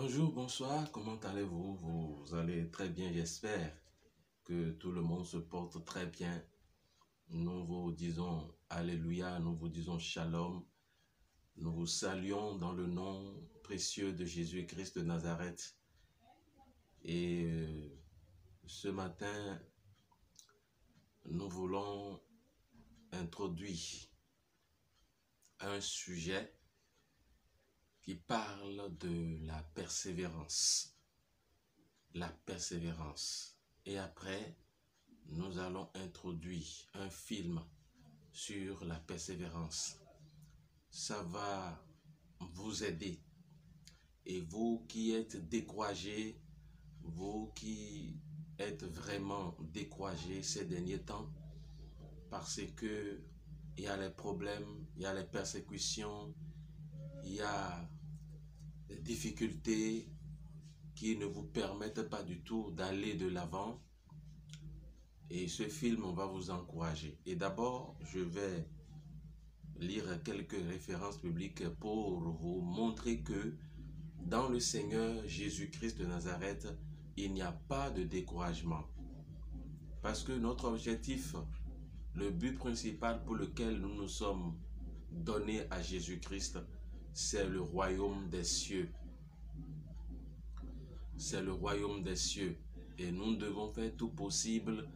Bonjour, bonsoir, comment allez-vous? Vous allez très bien, j'espère que tout le monde se porte très bien. Nous vous disons Alléluia, nous vous disons Shalom. Nous vous saluons dans le nom précieux de Jésus-Christ de Nazareth. Et ce matin, nous voulons introduire un sujet qui parle de la persévérance. La persévérance. Et après, nous allons introduire un film sur la persévérance. Ça va vous aider. Et vous qui êtes découragés, vous qui êtes vraiment découragés ces derniers temps, parce que il y a les problèmes, il y a les persécutions, il y a des difficultés qui ne vous permettent pas du tout d'aller de l'avant. Et ce film, on va vous encourager. Et d'abord, je vais lire quelques références bibliques pour vous montrer que dans le Seigneur Jésus-Christ de Nazareth, il n'y a pas de découragement. Parce que notre objectif, le but principal pour lequel nous nous sommes donnés à Jésus-Christ, c'est le royaume des cieux. C'est le royaume des cieux. Et nous devons faire tout possible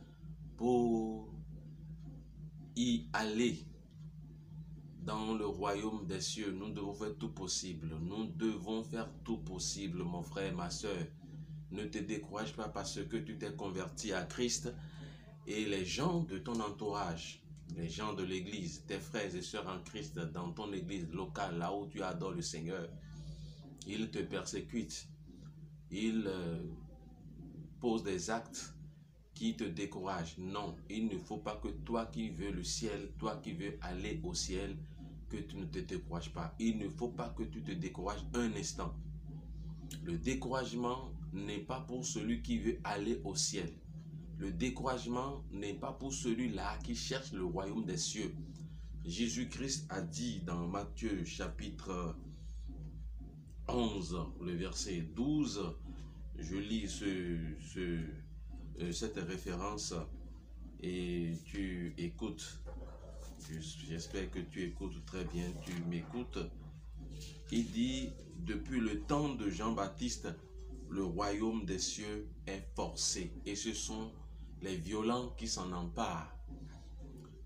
pour y aller dans le royaume des cieux. Nous devons faire tout possible. Nous devons faire tout possible, mon frère, ma soeur. Ne te décourage pas parce que tu t'es converti à Christ et les gens de ton entourage, les gens de l'église, tes frères et sœurs en Christ dans ton église locale, là où tu adores le Seigneur, ils te persécutent. Ils posent des actes qui te découragent. Non, il ne faut pas que toi qui veux le ciel, toi qui veux aller au ciel, que tu ne te décourages pas. Il ne faut pas que tu te décourages un instant. Le découragement n'est pas pour celui qui veut aller au ciel. Le découragement n'est pas pour celui-là qui cherche le royaume des cieux. Jésus-Christ a dit dans Matthieu chapitre 11, le verset 12, je lis cette référence et tu écoutes. J'espère que tu écoutes très bien, tu m'écoutes. Il dit, depuis le temps de Jean-Baptiste, le royaume des cieux est forcé. Et ce sont les violents qui s'en emparent.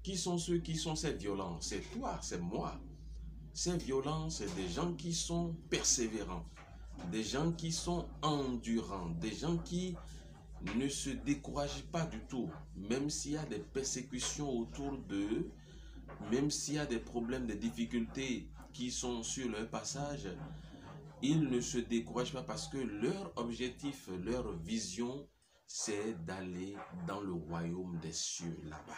Qui sont ceux qui sont ces violents? C'est toi, c'est moi. Ces violents, c'est des gens qui sont persévérants, des gens qui sont endurants, des gens qui ne se découragent pas du tout, même s'il y a des persécutions autour d'eux, même s'il y a des problèmes, des difficultés qui sont sur leur passage, ils ne se découragent pas parce que leur objectif, leur vision, c'est d'aller dans le royaume des cieux là-bas.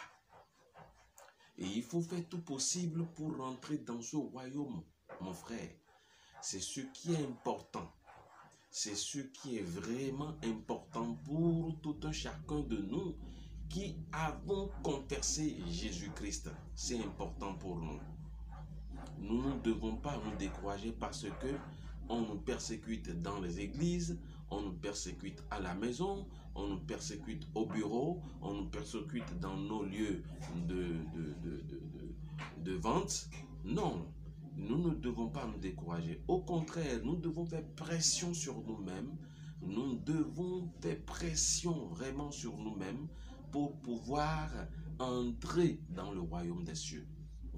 Et il faut faire tout possible pour rentrer dans ce royaume, mon frère. C'est ce qui est important. C'est ce qui est vraiment important pour tout un chacun de nous qui avons confessé Jésus-Christ. C'est important pour nous. Nous ne devons pas nous décourager parce que on nous persécute dans les églises, on nous persécute à la maison, on nous persécute au bureau, on nous persécute dans nos lieux de vente. Non, nous ne devons pas nous décourager. Au contraire, nous devons faire pression sur nous-mêmes. Nous devons faire pression vraiment sur nous-mêmes pour pouvoir entrer dans le royaume des cieux.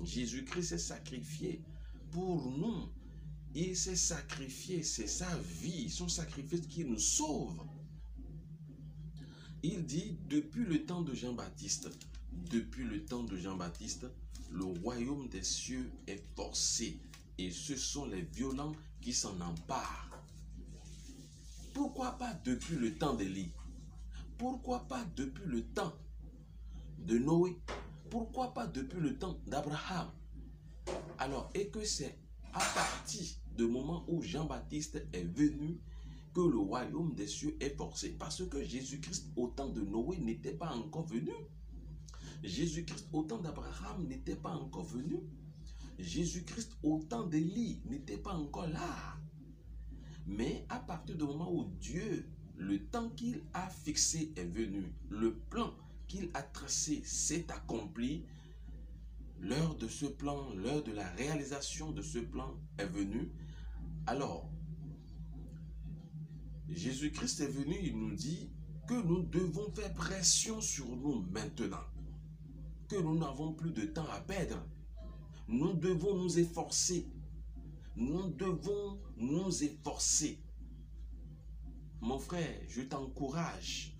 Jésus-Christ s'est sacrifié pour nous. Il s'est sacrifié, c'est sa vie, son sacrifice qui nous sauve. Il dit, depuis le temps de Jean-Baptiste, le royaume des cieux est forcé et ce sont les violents qui s'en emparent. Pourquoi pas depuis le temps d'Élie? Pourquoi pas depuis le temps de Noé? Pourquoi pas depuis le temps d'Abraham? Alors, et que c'est à partir du moment où Jean-Baptiste est venu que le royaume des cieux est forcé. Parce que Jésus-Christ au temps de Noé n'était pas encore venu. Jésus-Christ au temps d'Abraham n'était pas encore venu. Jésus-Christ au temps d'Élie n'était pas encore là. Mais à partir du moment où Dieu, le temps qu'il a fixé est venu, le plan qu'il a tracé s'est accompli, l'heure de ce plan, l'heure de la réalisation de ce plan est venue. Alors, Jésus-Christ est venu, il nous dit que nous devons faire pression sur nous maintenant, que nous n'avons plus de temps à perdre. Nous devons nous efforcer. Nous devons nous efforcer. Mon frère, je t'encourage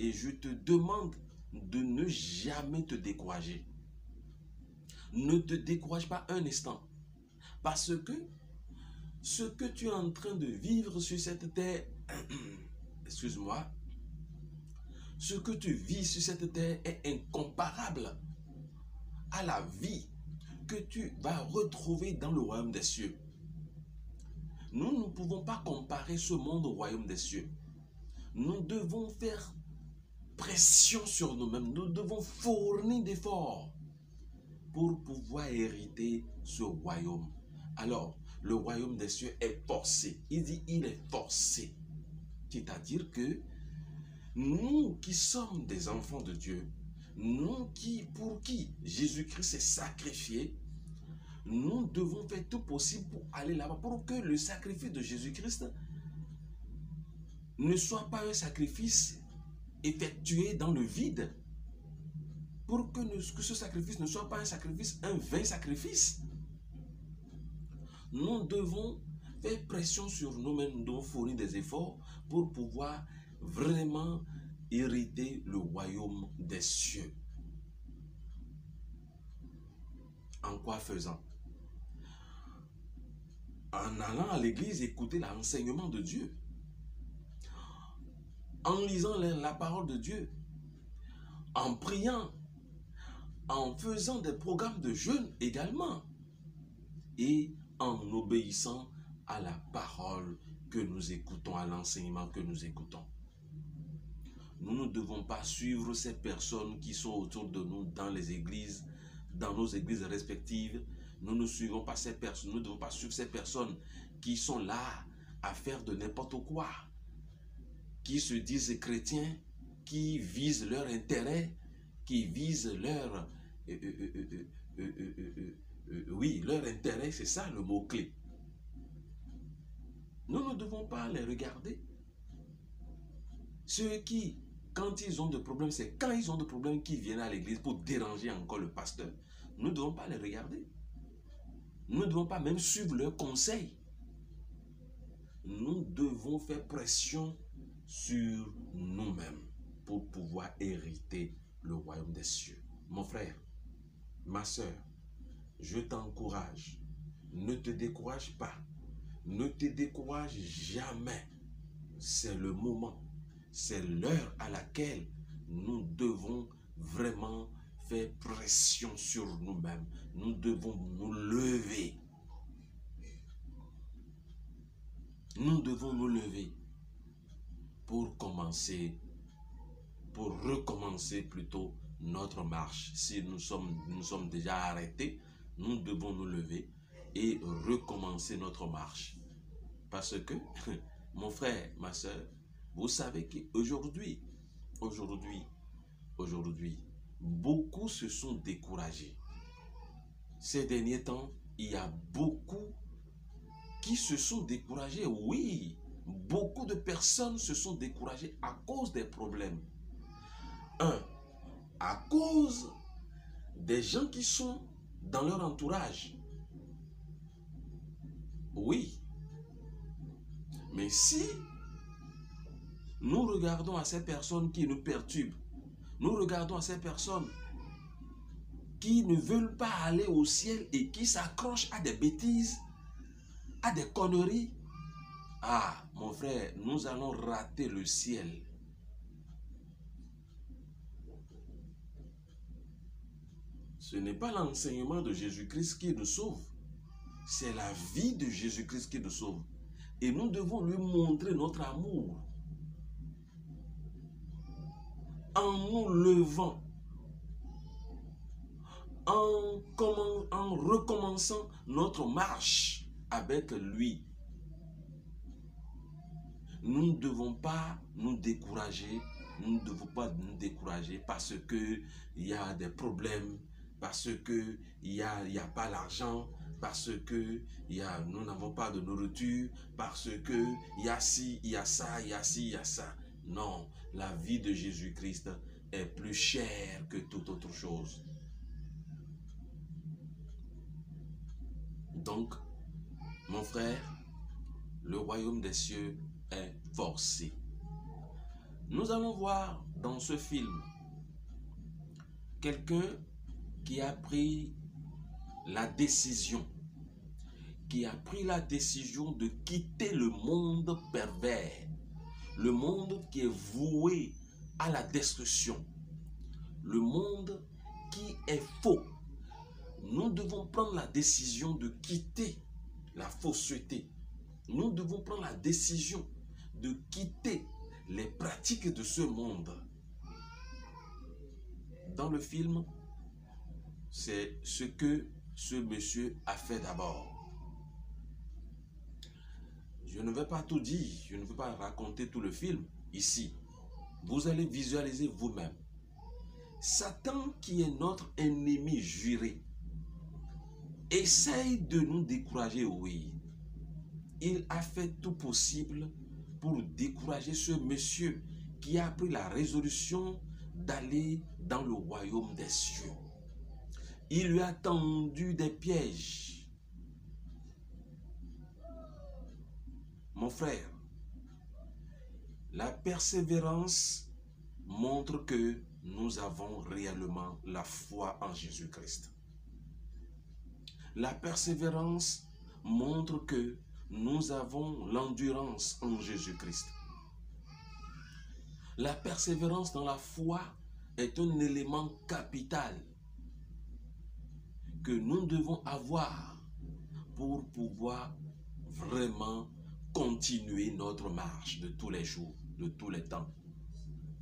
et je te demande de ne jamais te décourager. Ne te décourage pas un instant. Parce que ce que tu es en train de vivre sur cette terre, excuse-moi, ce que tu vis sur cette terre est incomparable à la vie que tu vas retrouver dans le royaume des cieux. Nous ne pouvons pas comparer ce monde au royaume des cieux. Nous devons faire pression sur nous-mêmes. Nous devons fournir d'efforts pour pouvoir hériter ce royaume. Alors, le royaume des cieux est forcé. Il dit, il est forcé. C'est-à-dire que nous qui sommes des enfants de Dieu, nous pour qui Jésus-Christ s'est sacrifié, nous devons faire tout possible pour aller là-bas, pour que le sacrifice de Jésus-Christ ne soit pas un sacrifice effectué dans le vide, pour que ce sacrifice ne soit pas un sacrifice, un vain sacrifice. Nous devons faire pression sur nous-mêmes, nous devons fournir des efforts pour pouvoir vraiment hériter le royaume des cieux. En quoi faisant? En allant à l'église écouter l'enseignement de Dieu, en lisant la parole de Dieu, en priant, en faisant des programmes de jeûne également, et en obéissant à la parole que nous écoutons, à l'enseignement que nous écoutons. Nous ne devons pas suivre ces personnes qui sont autour de nous dans les églises, dans nos églises respectives. Nous ne suivons pas ces personnes, nous ne devons pas suivre ces personnes qui sont là à faire de n'importe quoi, qui se disent chrétiens, qui visent leur intérêt, qui visent leur... oui, leur intérêt, c'est ça le mot-clé. Nous ne devons pas les regarder. Ceux qui, quand ils ont des problèmes, c'est quand ils ont des problèmes qu'ils viennent à l'église pour déranger encore le pasteur. Nous ne devons pas les regarder. Nous ne devons pas même suivre leurs conseils. Nous devons faire pression sur nous-mêmes pour pouvoir hériter le royaume des cieux. Mon frère, ma soeur, je t'encourage. Ne te décourage pas. Ne te décourage jamais. C'est le moment. C'est l'heure à laquelle nous devons vraiment faire pression sur nous-mêmes. Nous devons nous lever. Nous devons nous lever pour recommencer plutôt notre marche. Si nous sommes déjà arrêtés, nous devons nous lever et recommencer notre marche. Parce que, mon frère, ma soeur, vous savez qu'aujourd'hui, beaucoup se sont découragés. Ces derniers temps, il y a beaucoup qui se sont découragés. Oui, beaucoup de personnes se sont découragées à cause des problèmes. À cause des gens qui sont dans leur entourage. Oui. Mais si nous regardons à ces personnes qui nous perturbent, nous regardons à ces personnes qui ne veulent pas aller au ciel et qui s'accrochent à des bêtises, à des conneries, ah, mon frère, nous allons rater le ciel. Ce n'est pas l'enseignement de Jésus-Christ qui nous sauve. C'est la vie de Jésus-Christ qui nous sauve. Et nous devons lui montrer notre amour en nous levant, en recommençant notre marche avec lui. nous ne devons pas nous décourager. Nous ne devons pas nous décourager parce qu'il y a des problèmes, parce qu'il n'y a pas l'argent, parce que nous n'avons pas de nourriture, parce qu'il y a ci, il y a ça, il y a ci, il y a ça. Non, la vie de Jésus-Christ est plus chère que toute autre chose. Donc, mon frère, le royaume des cieux est forcé. Nous allons voir dans ce film quelqu'un qui a pris la décision, de quitter le monde pervers, le monde qui est voué à la destruction, le monde qui est faux. Nous devons prendre la décision de quitter la fausseté. Nous devons prendre la décision de quitter les pratiques de ce monde. Dans le film, c'est ce que ce monsieur a fait d'abord. Je ne vais pas tout dire, je ne vais pas raconter tout le film ici. Vous allez visualiser vous-même. Satan, qui est notre ennemi juré, essaye de nous décourager, oui. Il a fait tout possible pour décourager ce monsieur qui a pris la résolution d'aller dans le royaume des cieux. Il lui a tendu des pièges. Mon frère, la persévérance montre que nous avons réellement la foi en Jésus-Christ. La persévérance montre que nous avons l'endurance en Jésus-Christ. La persévérance dans la foi est un élément capital que nous devons avoir pour pouvoir vraiment continuer notre marche de tous les jours, de tous les temps.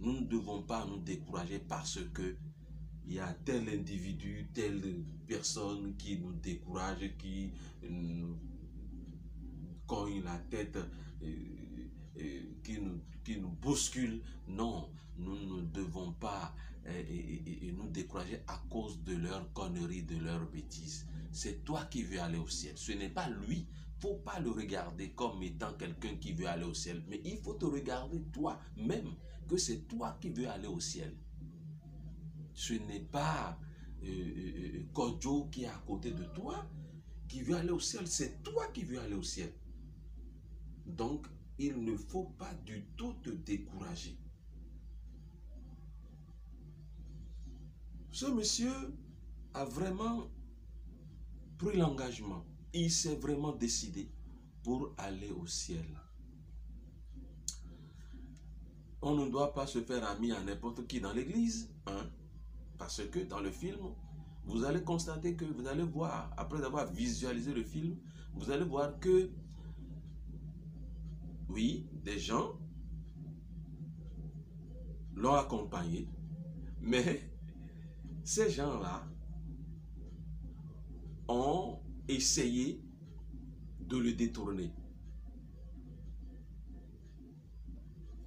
Nous ne devons pas nous décourager parce que il y a tel individu, telle personne qui nous décourage, qui nous cogne la tête, qui nous bouscule. Non, nous ne devons pas nous décourager à cause de leurs conneries, de leurs bêtises. C'est toi qui veux aller au ciel. Ce n'est pas lui. Il ne faut pas le regarder comme étant quelqu'un qui veut aller au ciel. Mais il faut te regarder toi-même que c'est toi qui veux aller au ciel. Ce n'est pas Kodjo qui est à côté de toi qui veut aller au ciel. C'est toi qui veux aller au ciel. Donc, il ne faut pas du tout te décourager. Ce monsieur a vraiment pris l'engagement. Il s'est vraiment décidé pour aller au ciel. On ne doit pas se faire ami à n'importe qui dans l'église, hein? Parce que dans le film, vous allez constater que, vous allez voir, après avoir visualisé le film, vous allez voir que, oui, des gens l'ont accompagné, mais ces gens-là ont essayé de le détourner.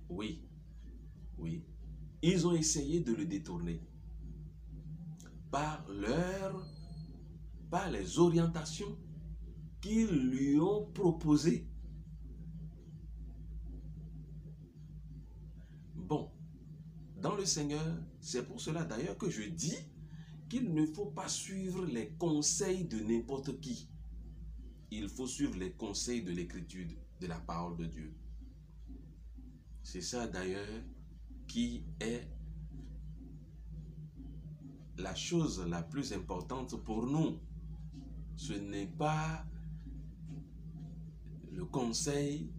Oui, oui. Ils ont essayé de le détourner par les orientations qu'ils lui ont proposées. Bon, dans le Seigneur, c'est pour cela d'ailleurs que je dis qu'il ne faut pas suivre les conseils de n'importe qui. Il faut suivre les conseils de l'Écriture, de la parole de Dieu. C'est ça d'ailleurs qui est la chose la plus importante pour nous. Ce n'est pas le conseil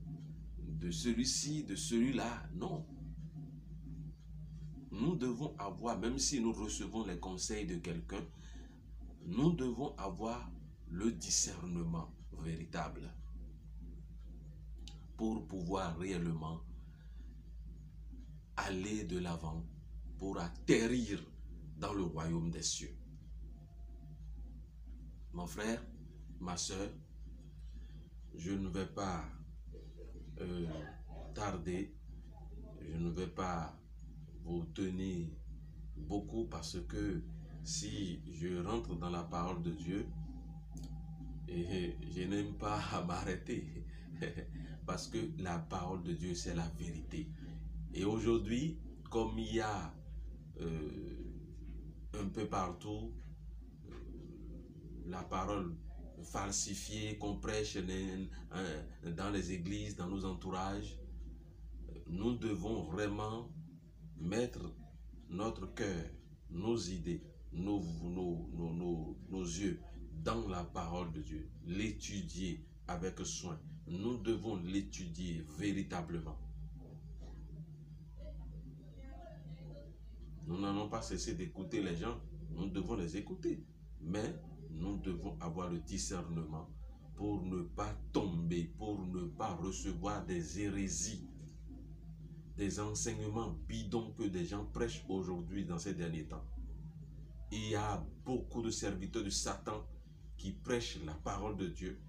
de celui-ci, de celui-là, non. Nous devons avoir, même si nous recevons les conseils de quelqu'un, nous devons avoir le discernement véritable pour pouvoir réellement aller de l'avant, pour atterrir dans le royaume des cieux. Mon frère, ma soeur, je ne vais pas tarder. Je ne vais pas vous tenir beaucoup parce que si je rentre dans la parole de Dieu, et je n'aime pas m'arrêter parce que la parole de Dieu, c'est la vérité. Et aujourd'hui, comme il y a un peu partout la parole falsifiée qu'on prêche dans les églises, dans nos entourages, nous devons vraiment mettre notre cœur, nos idées, nos yeux dans la parole de Dieu, l'étudier avec soin. Nous devons l'étudier véritablement. Nous n'allons pas cesser d'écouter les gens, nous devons les écouter, mais nous devons avoir le discernement pour ne pas tomber, pour ne pas recevoir des hérésies, des enseignements bidons que des gens prêchent aujourd'hui dans ces derniers temps. Il y a beaucoup de serviteurs de Satan qui prêchent la parole de Dieu,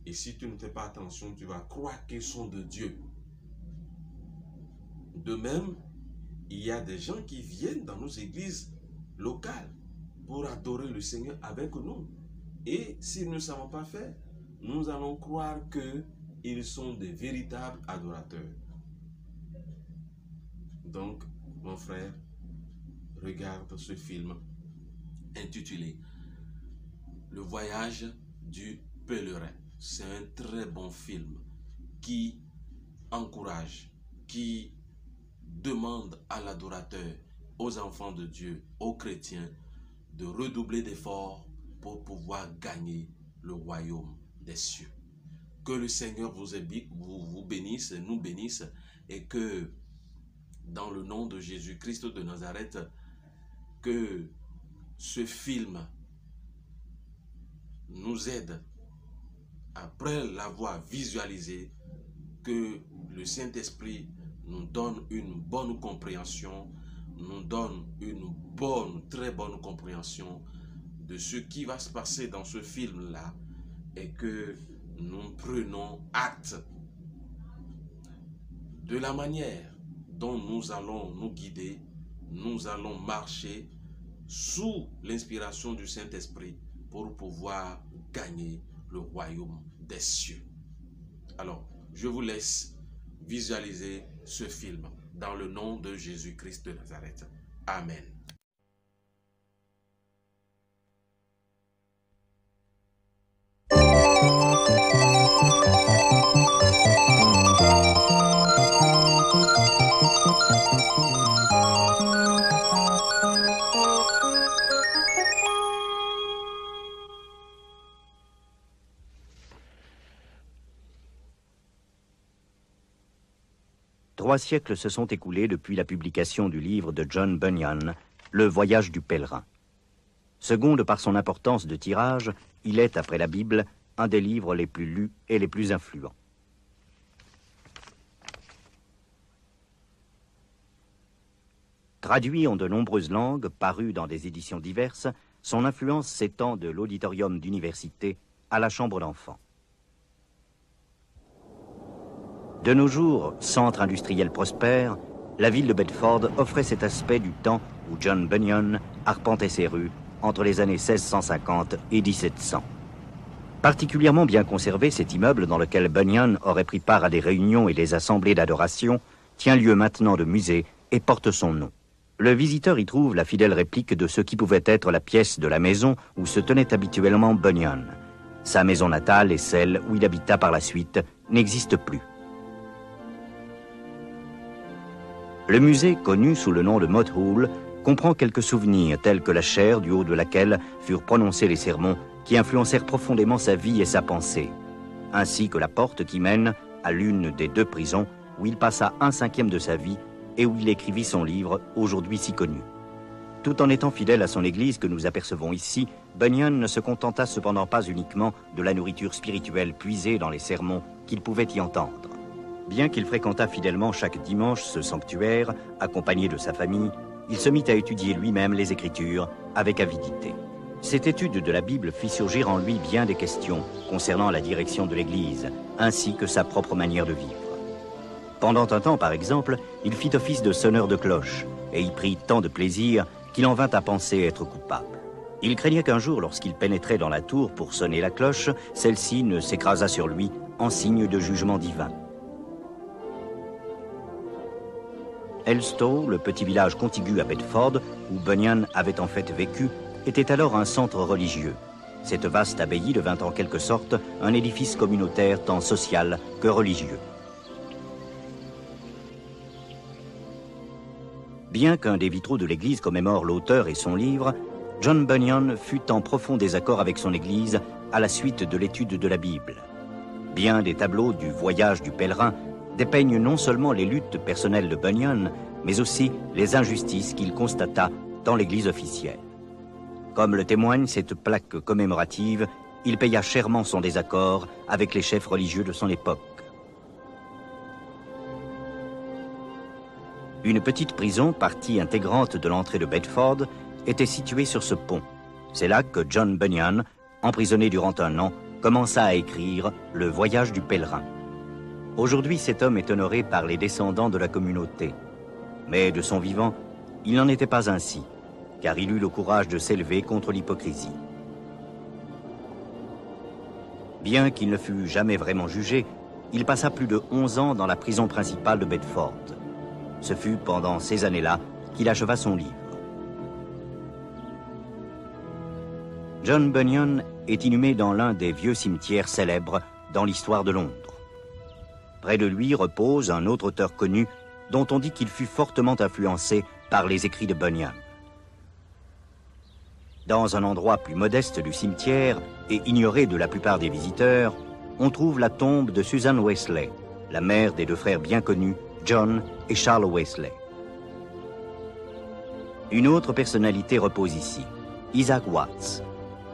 et si tu ne fais pas attention, tu vas croire qu'ils sont de Dieu. De même, il y a des gens qui viennent dans nos églises locales pour adorer le Seigneur avec nous. Et s'ils ne savent pas faire, nous allons croire qu'ils sont des véritables adorateurs. Donc, mon frère, regarde ce film intitulé « Le voyage du pèlerin ». C'est un très bon film qui encourage, qui demande à l'adorateur, aux enfants de Dieu, aux chrétiens, de redoubler d'efforts pour pouvoir gagner le royaume des cieux. Que le Seigneur vous bénisse, nous bénisse, et que dans le nom de Jésus-Christ de Nazareth, que ce film nous aide, après l'avoir visualisé, que le Saint-Esprit nous donne une bonne compréhension, nous donne une très bonne compréhension de ce qui va se passer dans ce film-là, et que nous prenons acte de la manière dont nous allons nous guider, nous allons marcher sous l'inspiration du Saint-Esprit pour pouvoir gagner le royaume des cieux. Alors, je vous laisse visualiser ce film dans le nom de Jésus-Christ de Nazareth. Amen. Trois siècles se sont écoulés depuis la publication du livre de John Bunyan, Le voyage du pèlerin. Seconde par son importance de tirage, il est, après la Bible, un des livres les plus lus et les plus influents. Traduit en de nombreuses langues, paru dans des éditions diverses, son influence s'étend de l'auditorium d'université à la chambre d'enfants. De nos jours, centre industriel prospère, la ville de Bedford offrait cet aspect du temps où John Bunyan arpentait ses rues entre les années 1650 et 1700. Particulièrement bien conservé, cet immeuble dans lequel Bunyan aurait pris part à des réunions et des assemblées d'adoration tient lieu maintenant de musée et porte son nom. Le visiteur y trouve la fidèle réplique de ce qui pouvait être la pièce de la maison où se tenait habituellement Bunyan. Sa maison natale et celle où il habita par la suite n'existent plus. Le musée, connu sous le nom de Motte Hall, comprend quelques souvenirs tels que la chaire du haut de laquelle furent prononcés les sermons qui influencèrent profondément sa vie et sa pensée, ainsi que la porte qui mène à l'une des deux prisons où il passa 1/5 de sa vie et où il écrivit son livre, aujourd'hui si connu. Tout en étant fidèle à son église que nous apercevons ici, Bunyan ne se contenta cependant pas uniquement de la nourriture spirituelle puisée dans les sermons qu'il pouvait y entendre. Bien qu'il fréquentât fidèlement chaque dimanche ce sanctuaire, accompagné de sa famille, il se mit à étudier lui-même les Écritures avec avidité. Cette étude de la Bible fit surgir en lui bien des questions concernant la direction de l'Église, ainsi que sa propre manière de vivre. Pendant un temps, par exemple, il fit office de sonneur de cloche et y prit tant de plaisir qu'il en vint à penser être coupable. Il craignait qu'un jour, lorsqu'il pénétrait dans la tour pour sonner la cloche, celle-ci ne s'écrasât sur lui en signe de jugement divin. Elstow, le petit village contigu à Bedford, où Bunyan avait en fait vécu, était alors un centre religieux. Cette vaste abbaye devint en quelque sorte un édifice communautaire tant social que religieux. Bien qu'un des vitraux de l'église commémore l'auteur et son livre, John Bunyan fut en profond désaccord avec son église à la suite de l'étude de la Bible. Bien des tableaux du voyage du pèlerin dépeignent non seulement les luttes personnelles de Bunyan, mais aussi les injustices qu'il constata dans l'église officielle. Comme le témoigne cette plaque commémorative, il paya chèrement son désaccord avec les chefs religieux de son époque. Une petite prison, partie intégrante de l'entrée de Bedford, était située sur ce pont. C'est là que John Bunyan, emprisonné durant un an, commença à écrire « Le voyage du pèlerin ». Aujourd'hui, cet homme est honoré par les descendants de la communauté. Mais de son vivant, il n'en était pas ainsi, car il eut le courage de s'élever contre l'hypocrisie. Bien qu'il ne fût jamais vraiment jugé, il passa plus de 11 ans dans la prison principale de Bedford. Ce fut pendant ces années-là qu'il acheva son livre. John Bunyan est inhumé dans l'un des vieux cimetières célèbres dans l'histoire de Londres. Près de lui repose un autre auteur connu dont on dit qu'il fut fortement influencé par les écrits de Bunyan. Dans un endroit plus modeste du cimetière et ignoré de la plupart des visiteurs, on trouve la tombe de Susan Wesley, la mère des deux frères bien connus, John et Charles Wesley. Une autre personnalité repose ici, Isaac Watts.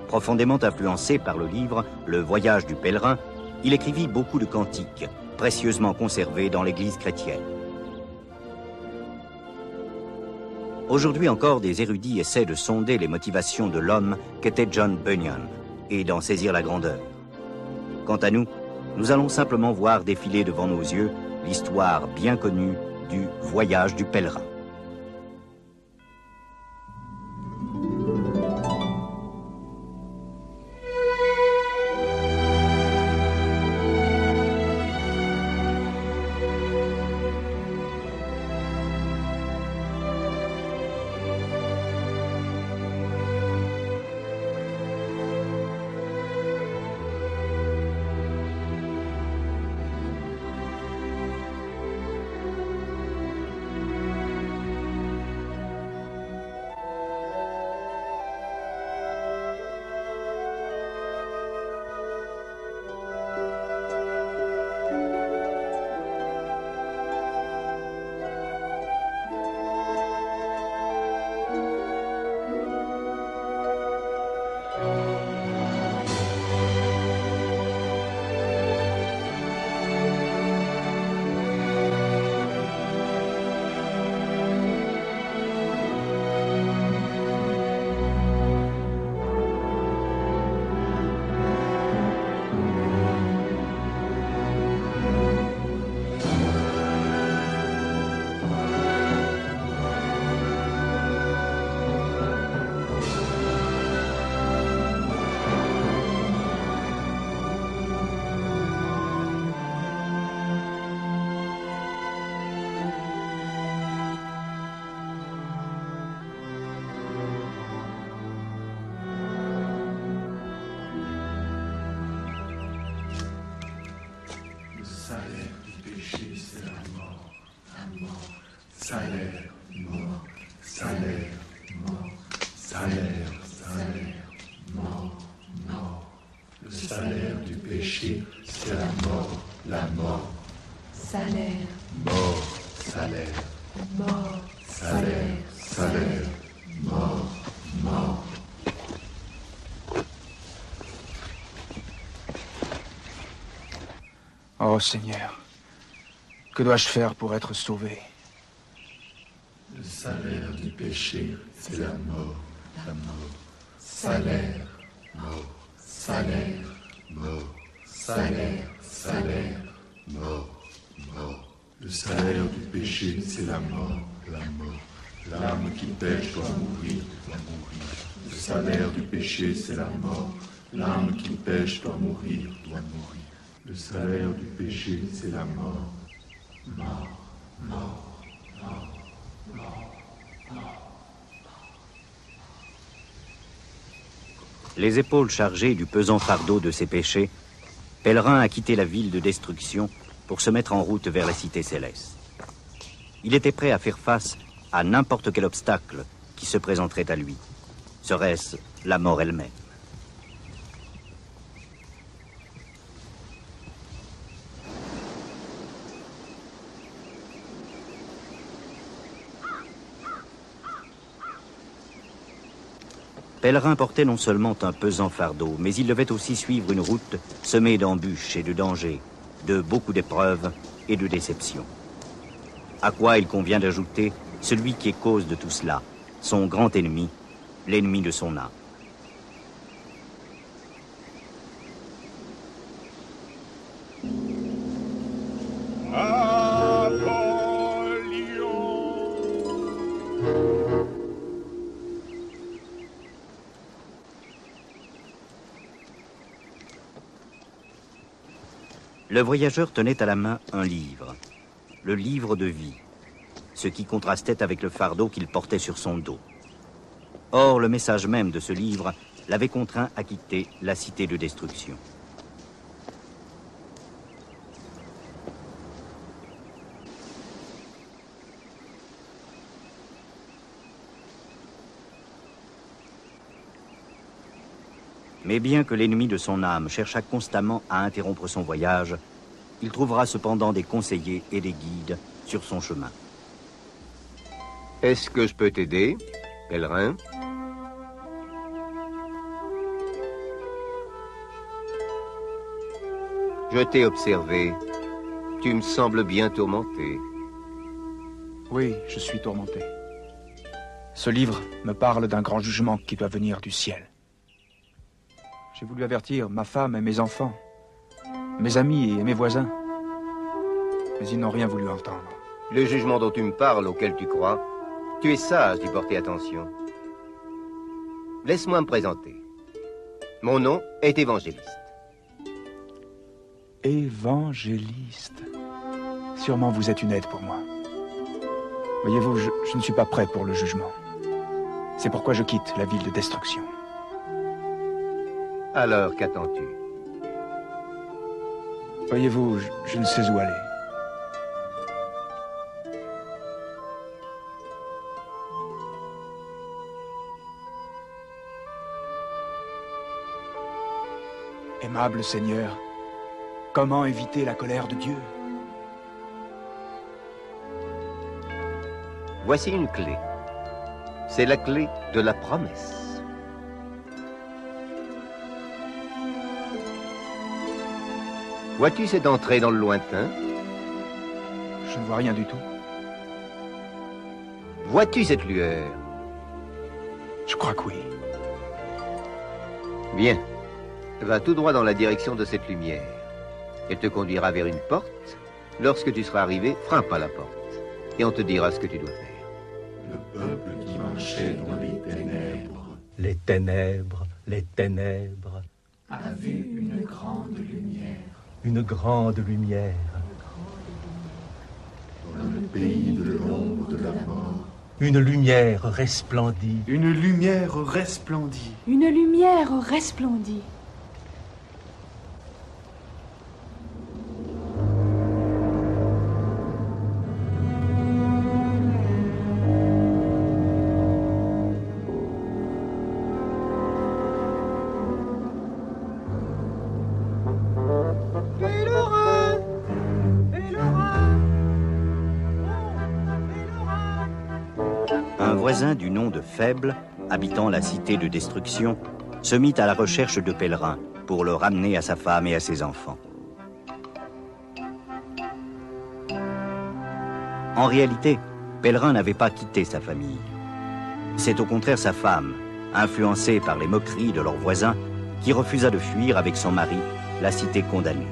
Profondément influencé par le livre « Le voyage du pèlerin », il écrivit beaucoup de cantiques, précieusement conservés dans l'église chrétienne. Aujourd'hui encore, des érudits essaient de sonder les motivations de l'homme qu'était John Bunyan et d'en saisir la grandeur. Quant à nous, nous allons simplement voir défiler devant nos yeux l'histoire bien connue du voyage du pèlerin. Salaire, mort, salaire, mort, salaire, salaire, mort, mort. Le salaire du péché, c'est la mort, la mort. Salaire, Mort, salaire, mort, salaire, salaire, mort, mort. Oh Seigneur, que dois-je faire pour être sauvé? Le salaire du péché, c'est la mort, la mort. Salaire, mort, salaire, mort, salaire, salaire, mort, mort. Le Le salaire du péché, c'est la mort, la mort. L'âme qui pêche doit mourir, doit mourir. Le salaire du péché, c'est la mort. L'âme qui pêche doit mourir, doit mourir. Le salaire du péché, c'est la mort. Mort, mort, mort, mort, mort. Les épaules chargées du pesant fardeau de ses péchés, Pèlerin a quitté la ville de destruction pour se mettre en route vers la cité céleste. Il était prêt à faire face à n'importe quel obstacle qui se présenterait à lui. Serait-ce la mort elle-même? Pèlerin portait non seulement un pesant fardeau, mais il devait aussi suivre une route semée d'embûches et de dangers, de beaucoup d'épreuves et de déceptions. À quoi il convient d'ajouter celui qui est cause de tout cela, son grand ennemi, l'ennemi de son âme. Le voyageur tenait à la main un livre, le livre de vie, ce qui contrastait avec le fardeau qu'il portait sur son dos. Or, le message même de ce livre l'avait contraint à quitter la cité de destruction. Mais bien que l'ennemi de son âme cherchât constamment à interrompre son voyage, il trouvera cependant des conseillers et des guides sur son chemin. Est-ce que je peux t'aider, pèlerin? Je t'ai observé. Tu me sembles bien tourmenté. Oui, je suis tourmenté. Ce livre me parle d'un grand jugement qui doit venir du ciel. J'ai voulu avertir ma femme et mes enfants, mes amis et mes voisins, mais ils n'ont rien voulu entendre. Le jugement dont tu me parles, auquel tu crois, tu es sage d'y porter attention. Laisse-moi me présenter. Mon nom est Évangéliste. Évangéliste. Sûrement vous êtes une aide pour moi. Voyez-vous, je ne suis pas prêt pour le jugement. C'est pourquoi je quitte la ville de destruction. Alors, qu'attends-tu? Voyez-vous, je ne sais où aller. Aimable Seigneur, comment éviter la colère de Dieu? Voici une clé. C'est la clé de la promesse. Vois-tu cette entrée dans le lointain? Je ne vois rien du tout. Vois-tu cette lueur? Je crois que oui. Bien. Va tout droit dans la direction de cette lumière. Elle te conduira vers une porte. Lorsque tu seras arrivé, frappe à la porte. Et on te dira ce que tu dois faire. Le peuple qui marchait dans les ténèbres. Les ténèbres, les ténèbres. A vu une grande lumière. Une grande lumière. Dans le pays de l'ombre de la mort. Une lumière resplendit. Une lumière resplendit. Une lumière resplendit. Un voisin du nom de Faible, habitant la cité de destruction, se mit à la recherche de Pèlerin pour le ramener à sa femme et à ses enfants. En réalité, Pèlerin n'avait pas quitté sa famille. C'est au contraire sa femme, influencée par les moqueries de leurs voisins, qui refusa de fuir avec son mari la cité condamnée.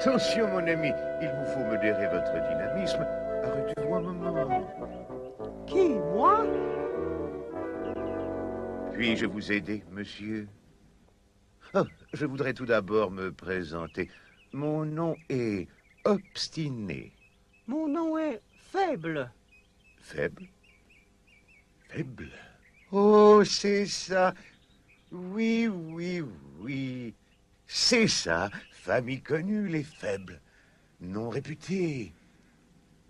Attention, mon ami, il vous faut modérer votre dynamisme. Arrêtez-vous un moment. Qui, moi? Puis-je vous aider, monsieur? Oh, je voudrais tout d'abord me présenter. Mon nom est Obstiné. Mon nom est Faible. Faible? Faible? Oh, c'est ça. Oui, oui, oui. C'est ça. Famille connue, les faibles. Non réputés.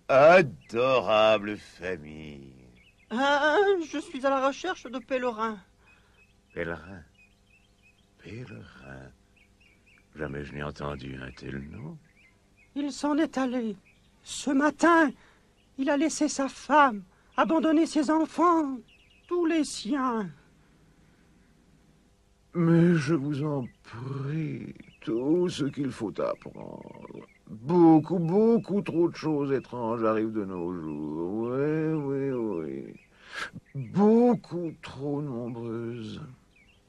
Adorable famille. Je suis à la recherche de pèlerins. Pèlerin. Pèlerin. Jamais je n'ai entendu un tel nom. Il s'en est allé. Ce matin, il a laissé sa femme, abandonné ses enfants, tous les siens. Mais je vous en prie, tout ce qu'il faut apprendre. Beaucoup, beaucoup trop de choses étranges arrivent de nos jours. Oui, oui, oui. Beaucoup trop nombreuses.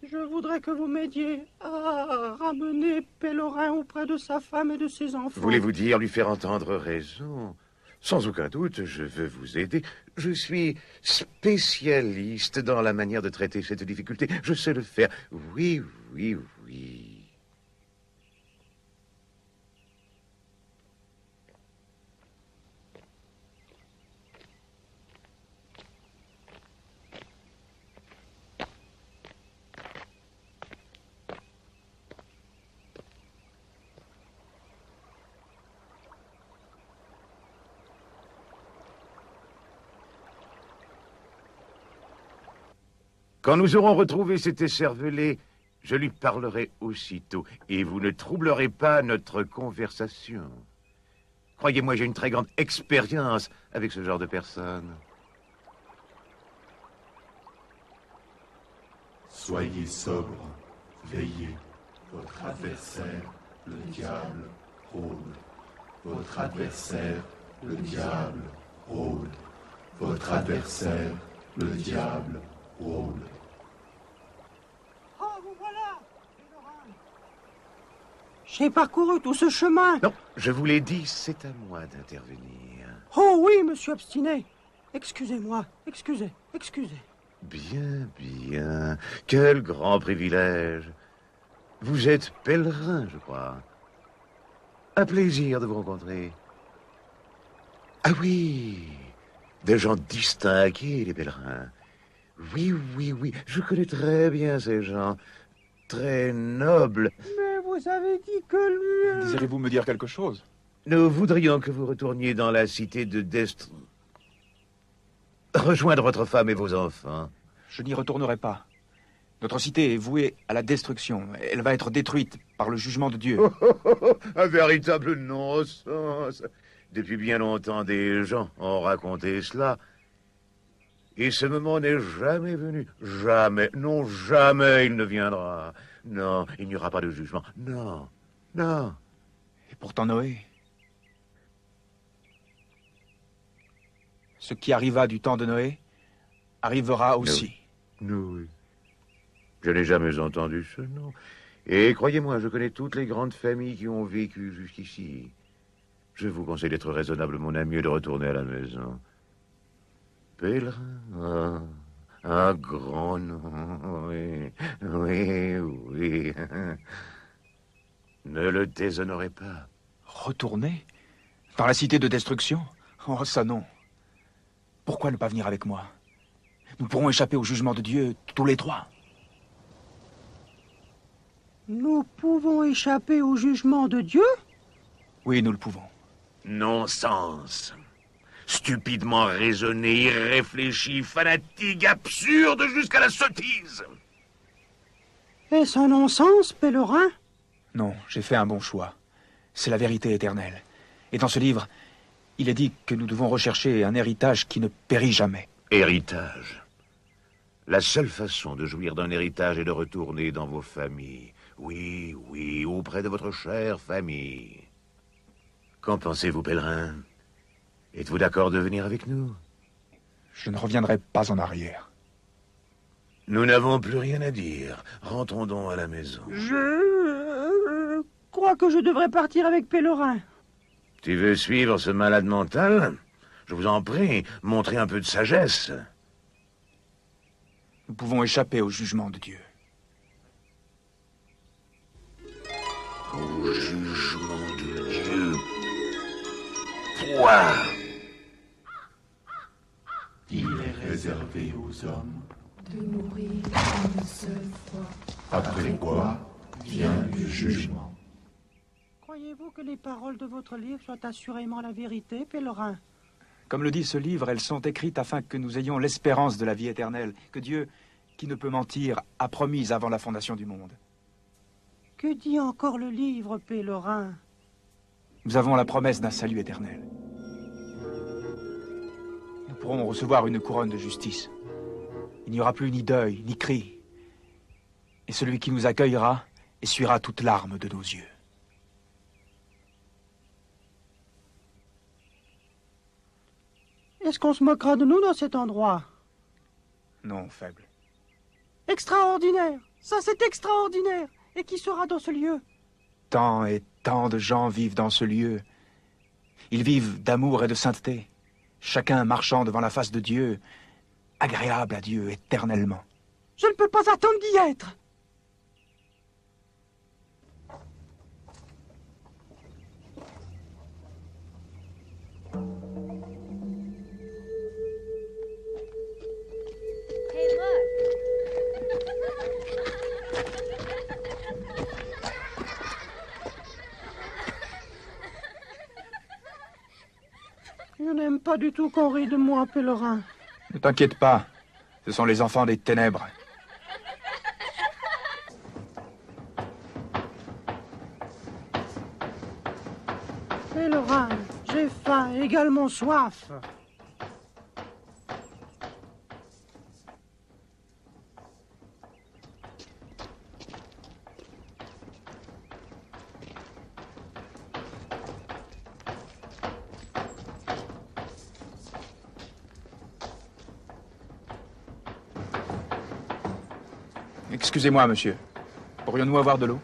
Je voudrais que vous m'aidiez à ramener Pèlerin auprès de sa femme et de ses enfants. Voulez-vous dire lui faire entendre raison? Sans aucun doute, je veux vous aider. Je suis spécialiste dans la manière de traiter cette difficulté. Je sais le faire. Oui, oui, oui. Quand nous aurons retrouvé cet écervelé, je lui parlerai aussitôt, et vous ne troublerez pas notre conversation. Croyez-moi, j'ai une très grande expérience avec ce genre de personnes. Soyez sobre, veillez. Votre adversaire, le diable, rôde. Votre adversaire, le diable, rôde. Votre adversaire, le diable, rôde. Oh, vous voilà, Pèlerin. J'ai parcouru tout ce chemin. Non, je vous l'ai dit, c'est à moi d'intervenir. Oh oui, monsieur Obstiné. Excusez-moi, excusez. Bien, bien. Quel grand privilège. Vous êtes pèlerin, je crois. Un plaisir de vous rencontrer. Ah oui, des gens distingués, les pèlerins. Oui, oui, oui, je connais très bien ces gens. Très nobles. Mais vous avez dit que lui... Désirez-vous me dire quelque chose? Nous voudrions que vous retourniez dans la cité de Destre... rejoindre votre femme et vos enfants. Je n'y retournerai pas. Notre cité est vouée à la destruction. Elle va être détruite par le jugement de Dieu. Un véritable non-sens. Depuis bien longtemps, des gens ont raconté cela. Et ce moment n'est jamais venu. Jamais. Non, jamais il ne viendra. Non, il n'y aura pas de jugement. Non, non. Et pourtant Noé... Ce qui arriva du temps de Noé arrivera aussi. Noé. Je n'ai jamais entendu ce nom. Et croyez-moi, je connais toutes les grandes familles qui ont vécu jusqu'ici. Je vous conseille d'être raisonnable, mon ami, et de retourner à la maison. Pèlerin, un grand nom, oui, oui, oui. Ne le déshonorez pas. Retourner? Dans la cité de destruction? Oh, ça non. Pourquoi ne pas venir avec moi? Nous pourrons échapper au jugement de Dieu, tous les trois. Nous pouvons échapper au jugement de Dieu? Oui, nous le pouvons. Non-sens. Stupidement raisonné, irréfléchi, fanatique, absurde jusqu'à la sottise. Est-ce un non-sens, Pèlerin? Non, j'ai fait un bon choix. C'est la vérité éternelle. Et dans ce livre, il est dit que nous devons rechercher un héritage qui ne périt jamais. Héritage. La seule façon de jouir d'un héritage est de retourner dans vos familles. Oui, oui, auprès de votre chère famille. Qu'en pensez-vous, pèlerin? Êtes-vous d'accord de venir avec nous? Je ne reviendrai pas en arrière. Nous n'avons plus rien à dire. Rentrons donc à la maison. Je crois crois que je devrais partir avec Pèlerin. Tu veux suivre ce malade mental? Je vous en prie, montrez un peu de sagesse. Nous pouvons échapper au jugement de Dieu. Au jugement de Dieu. Toi! Il est réservé aux hommes de mourir une seule fois. après quoi vient le jugement. Croyez-vous que les paroles de votre livre soient assurément la vérité, Pèlerin? Comme le dit ce livre, elles sont écrites afin que nous ayons l'espérance de la vie éternelle, que Dieu, qui ne peut mentir, a promise avant la fondation du monde. Que dit encore le livre, Pèlerin? Nous avons la promesse d'un salut éternel. Nous pourrons recevoir une couronne de justice. Il n'y aura plus ni deuil, ni cri. Et celui qui nous accueillera essuiera toute larme de nos yeux. Est-ce qu'on se moquera de nous dans cet endroit? Non, faible. Extraordinaire! Ça, c'est extraordinaire! Et qui sera dans ce lieu? Tant et tant de gens vivent dans ce lieu. Ils vivent d'amour et de sainteté, chacun marchant devant la face de Dieu, agréable à Dieu éternellement. Je ne peux pas attendre d'y être! Hey, look. Je n'aime pas du tout qu'on rie de moi, Pèlerin. Ne t'inquiète pas, ce sont les enfants des ténèbres. Pèlerin, j'ai faim, également soif. Excusez-moi, monsieur. Pourrions-nous avoir de l'eau?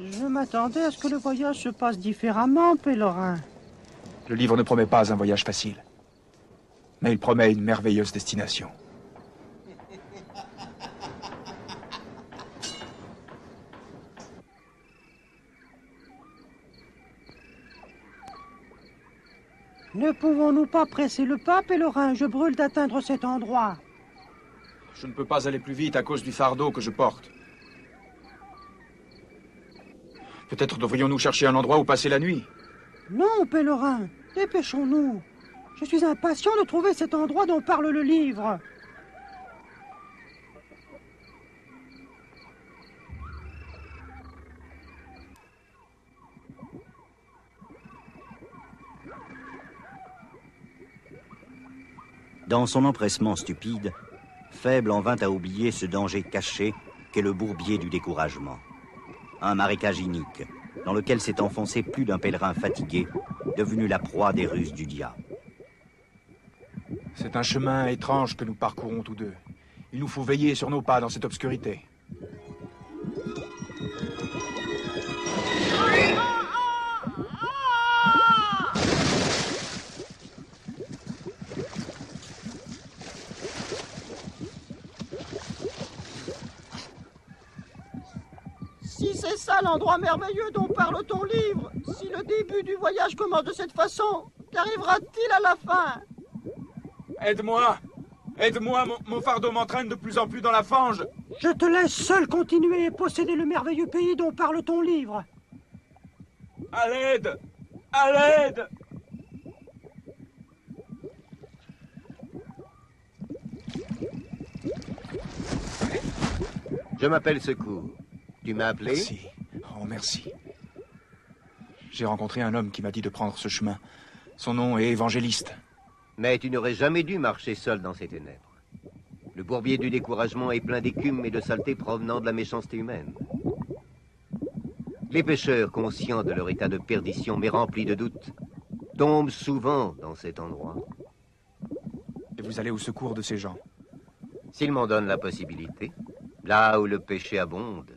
Je m'attendais à ce que le voyage se passe différemment, Pèlerin. Le livre ne promet pas un voyage facile, mais il promet une merveilleuse destination. Ne pouvons-nous pas presser le pas, Pèlerin? Je brûle d'atteindre cet endroit. Je ne peux pas aller plus vite à cause du fardeau que je porte. Peut-être devrions-nous chercher un endroit où passer la nuit. Non, Pèlerin, dépêchons-nous. Je suis impatient de trouver cet endroit dont parle le livre. Dans son empressement stupide, Faible en vint à oublier ce danger caché qu'est le bourbier du découragement. Un marécage inique, dans lequel s'est enfoncé plus d'un pèlerin fatigué, devenu la proie des ruses du diable. C'est un chemin étrange que nous parcourons tous deux. Il nous faut veiller sur nos pas dans cette obscurité. Si c'est ça l'endroit merveilleux dont parle ton livre, si le début du voyage commence de cette façon, qu'arrivera-t-il à la fin? Aide-moi! Aide-moi, mon fardeau m'entraîne de plus en plus dans la fange. Je te laisse seul continuer et posséder le merveilleux pays dont parle ton livre. À l'aide! À l'aide! Je m'appelle Secours. Tu m'as appelé? Merci. Oh, merci. J'ai rencontré un homme qui m'a dit de prendre ce chemin. Son nom est Évangéliste. Mais tu n'aurais jamais dû marcher seul dans ces ténèbres. Le bourbier du découragement est plein d'écume et de saleté provenant de la méchanceté humaine. Les pécheurs, conscients de leur état de perdition mais remplis de doutes, tombent souvent dans cet endroit. Et vous allez au secours de ces gens? S'ils m'en donnent la possibilité, là où le péché abonde.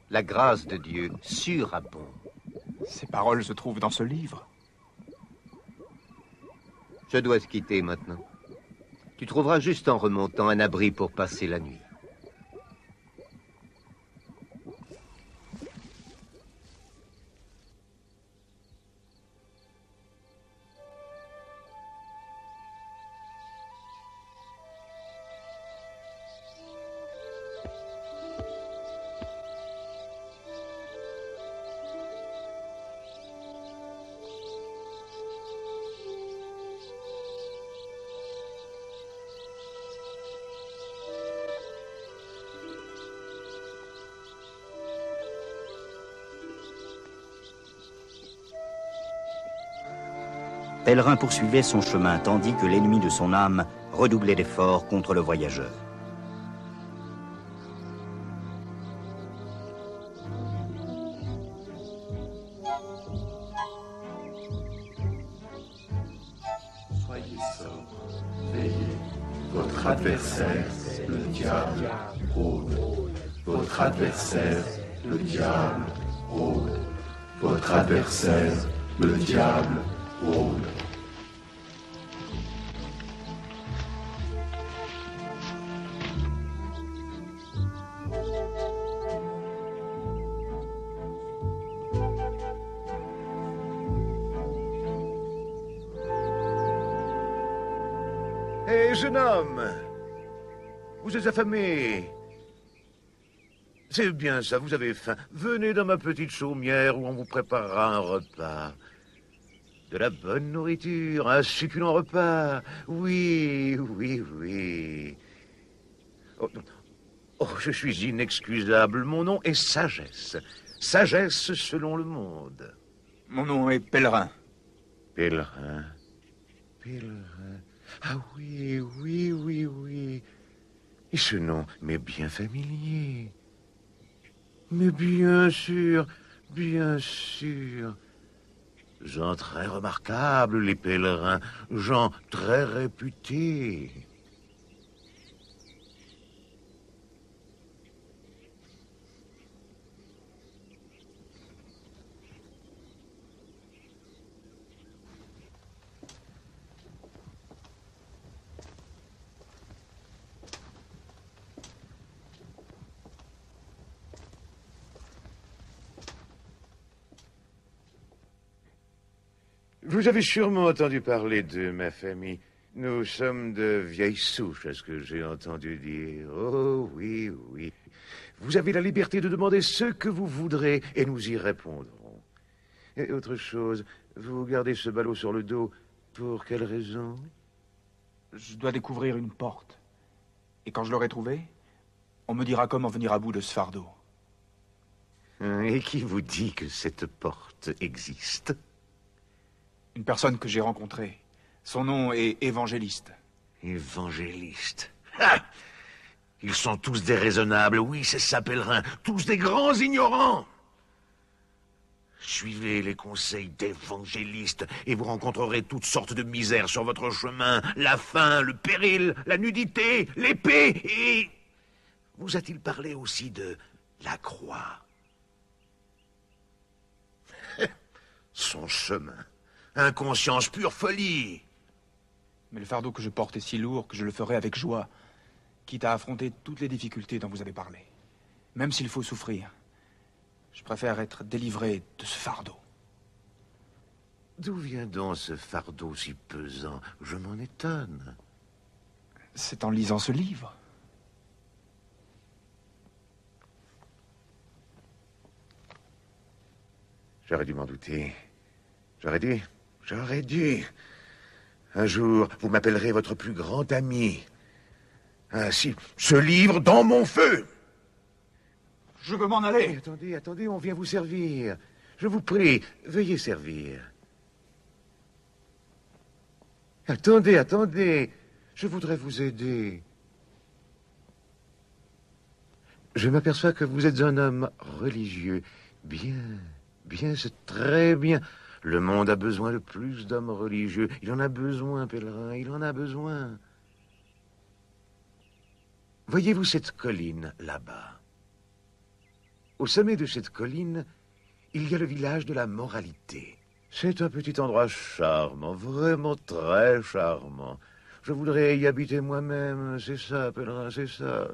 La grâce de Dieu surabonde. Ces paroles se trouvent dans ce livre. Je dois te quitter maintenant. Tu trouveras juste en remontant un abri pour passer la nuit. Pèlerin poursuivait son chemin tandis que l'ennemi de son âme redoublait d'efforts contre le voyageur. Soyez sobre, veillez. Votre adversaire, le diable, rôde. Votre adversaire, le diable, rôde. Votre adversaire, le diable, rôde. Hé, jeune homme, vous êtes affamé. C'est bien ça, vous avez faim. Venez dans ma petite chaumière où on vous préparera un repas. De la bonne nourriture, un succulent repas. Oui, oui, oui. Oh, oh, je suis inexcusable. Mon nom est Sagesse. Sagesse selon le monde. Mon nom est Pèlerin. Pèlerin. Pèlerin. Ah oui, oui, oui, oui. Et ce nom m'est bien familier. Mais bien sûr, bien sûr. Gens très remarquables, les pèlerins. Gens très réputés. Vous avez sûrement entendu parler de ma famille. Nous sommes de vieilles souches, à ce que j'ai entendu dire. Oh oui, oui. Vous avez la liberté de demander ce que vous voudrez et nous y répondrons. Et autre chose, vous gardez ce ballot sur le dos. Pour quelle raison? Je dois découvrir une porte. Et quand je l'aurai trouvée, on me dira comment venir à bout de ce fardeau. Et qui vous dit que cette porte existe? Une personne que j'ai rencontrée. Son nom est Évangéliste. Évangéliste. Ah! Ils sont tous déraisonnables, oui, c'est ça, pèlerin. Tous des grands ignorants. Suivez les conseils d'Évangéliste et vous rencontrerez toutes sortes de misères sur votre chemin. La faim, le péril, la nudité, l'épée et... Vous a-t-il parlé aussi de la croix? Son chemin. Inconscience, pure folie. Mais le fardeau que je porte est si lourd que je le ferai avec joie, quitte à affronter toutes les difficultés dont vous avez parlé. Même s'il faut souffrir. Je préfère être délivré de ce fardeau. D'où vient donc ce fardeau si pesant? Je m'en étonne. C'est en lisant ce livre. J'aurais dû m'en douter. J'aurais dû. Un jour, vous m'appellerez votre plus grand ami. Ainsi, ce livre dans mon feu. Je veux m'en aller. Attendez, attendez, on vient vous servir. Je vous prie, veuillez servir. Attendez, attendez. Je voudrais vous aider. Je m'aperçois que vous êtes un homme religieux. Bien, bien, c'est très bien. Le monde a besoin de plus d'hommes religieux. Il en a besoin, pèlerin, il en a besoin. Voyez-vous cette colline là-bas? Au sommet de cette colline, il y a le village de la moralité. C'est un petit endroit charmant, vraiment très charmant. Je voudrais y habiter moi-même, c'est ça, pèlerin, c'est ça.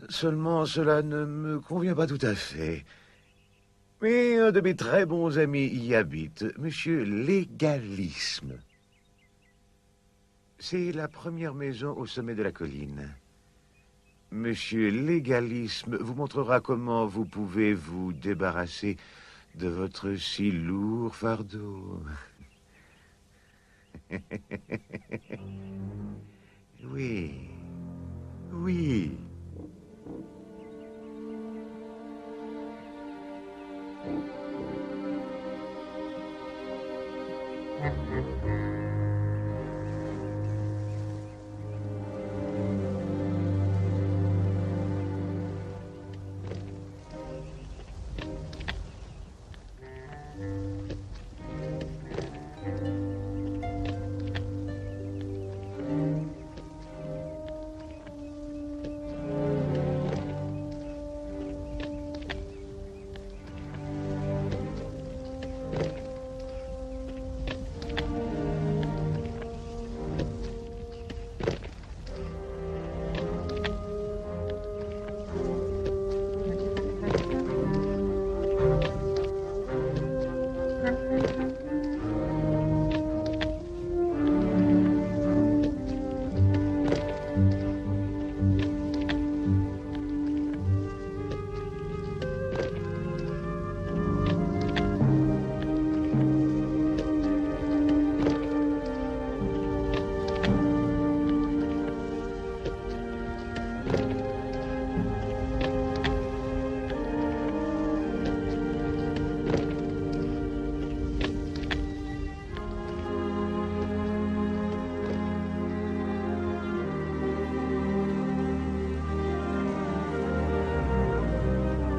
Seulement, cela ne me convient pas tout à fait. Mais un de mes très bons amis y habite, Monsieur Légalisme. C'est la première maison au sommet de la colline. Monsieur Légalisme vous montrera comment vous pouvez vous débarrasser de votre si lourd fardeau. Oui, oui.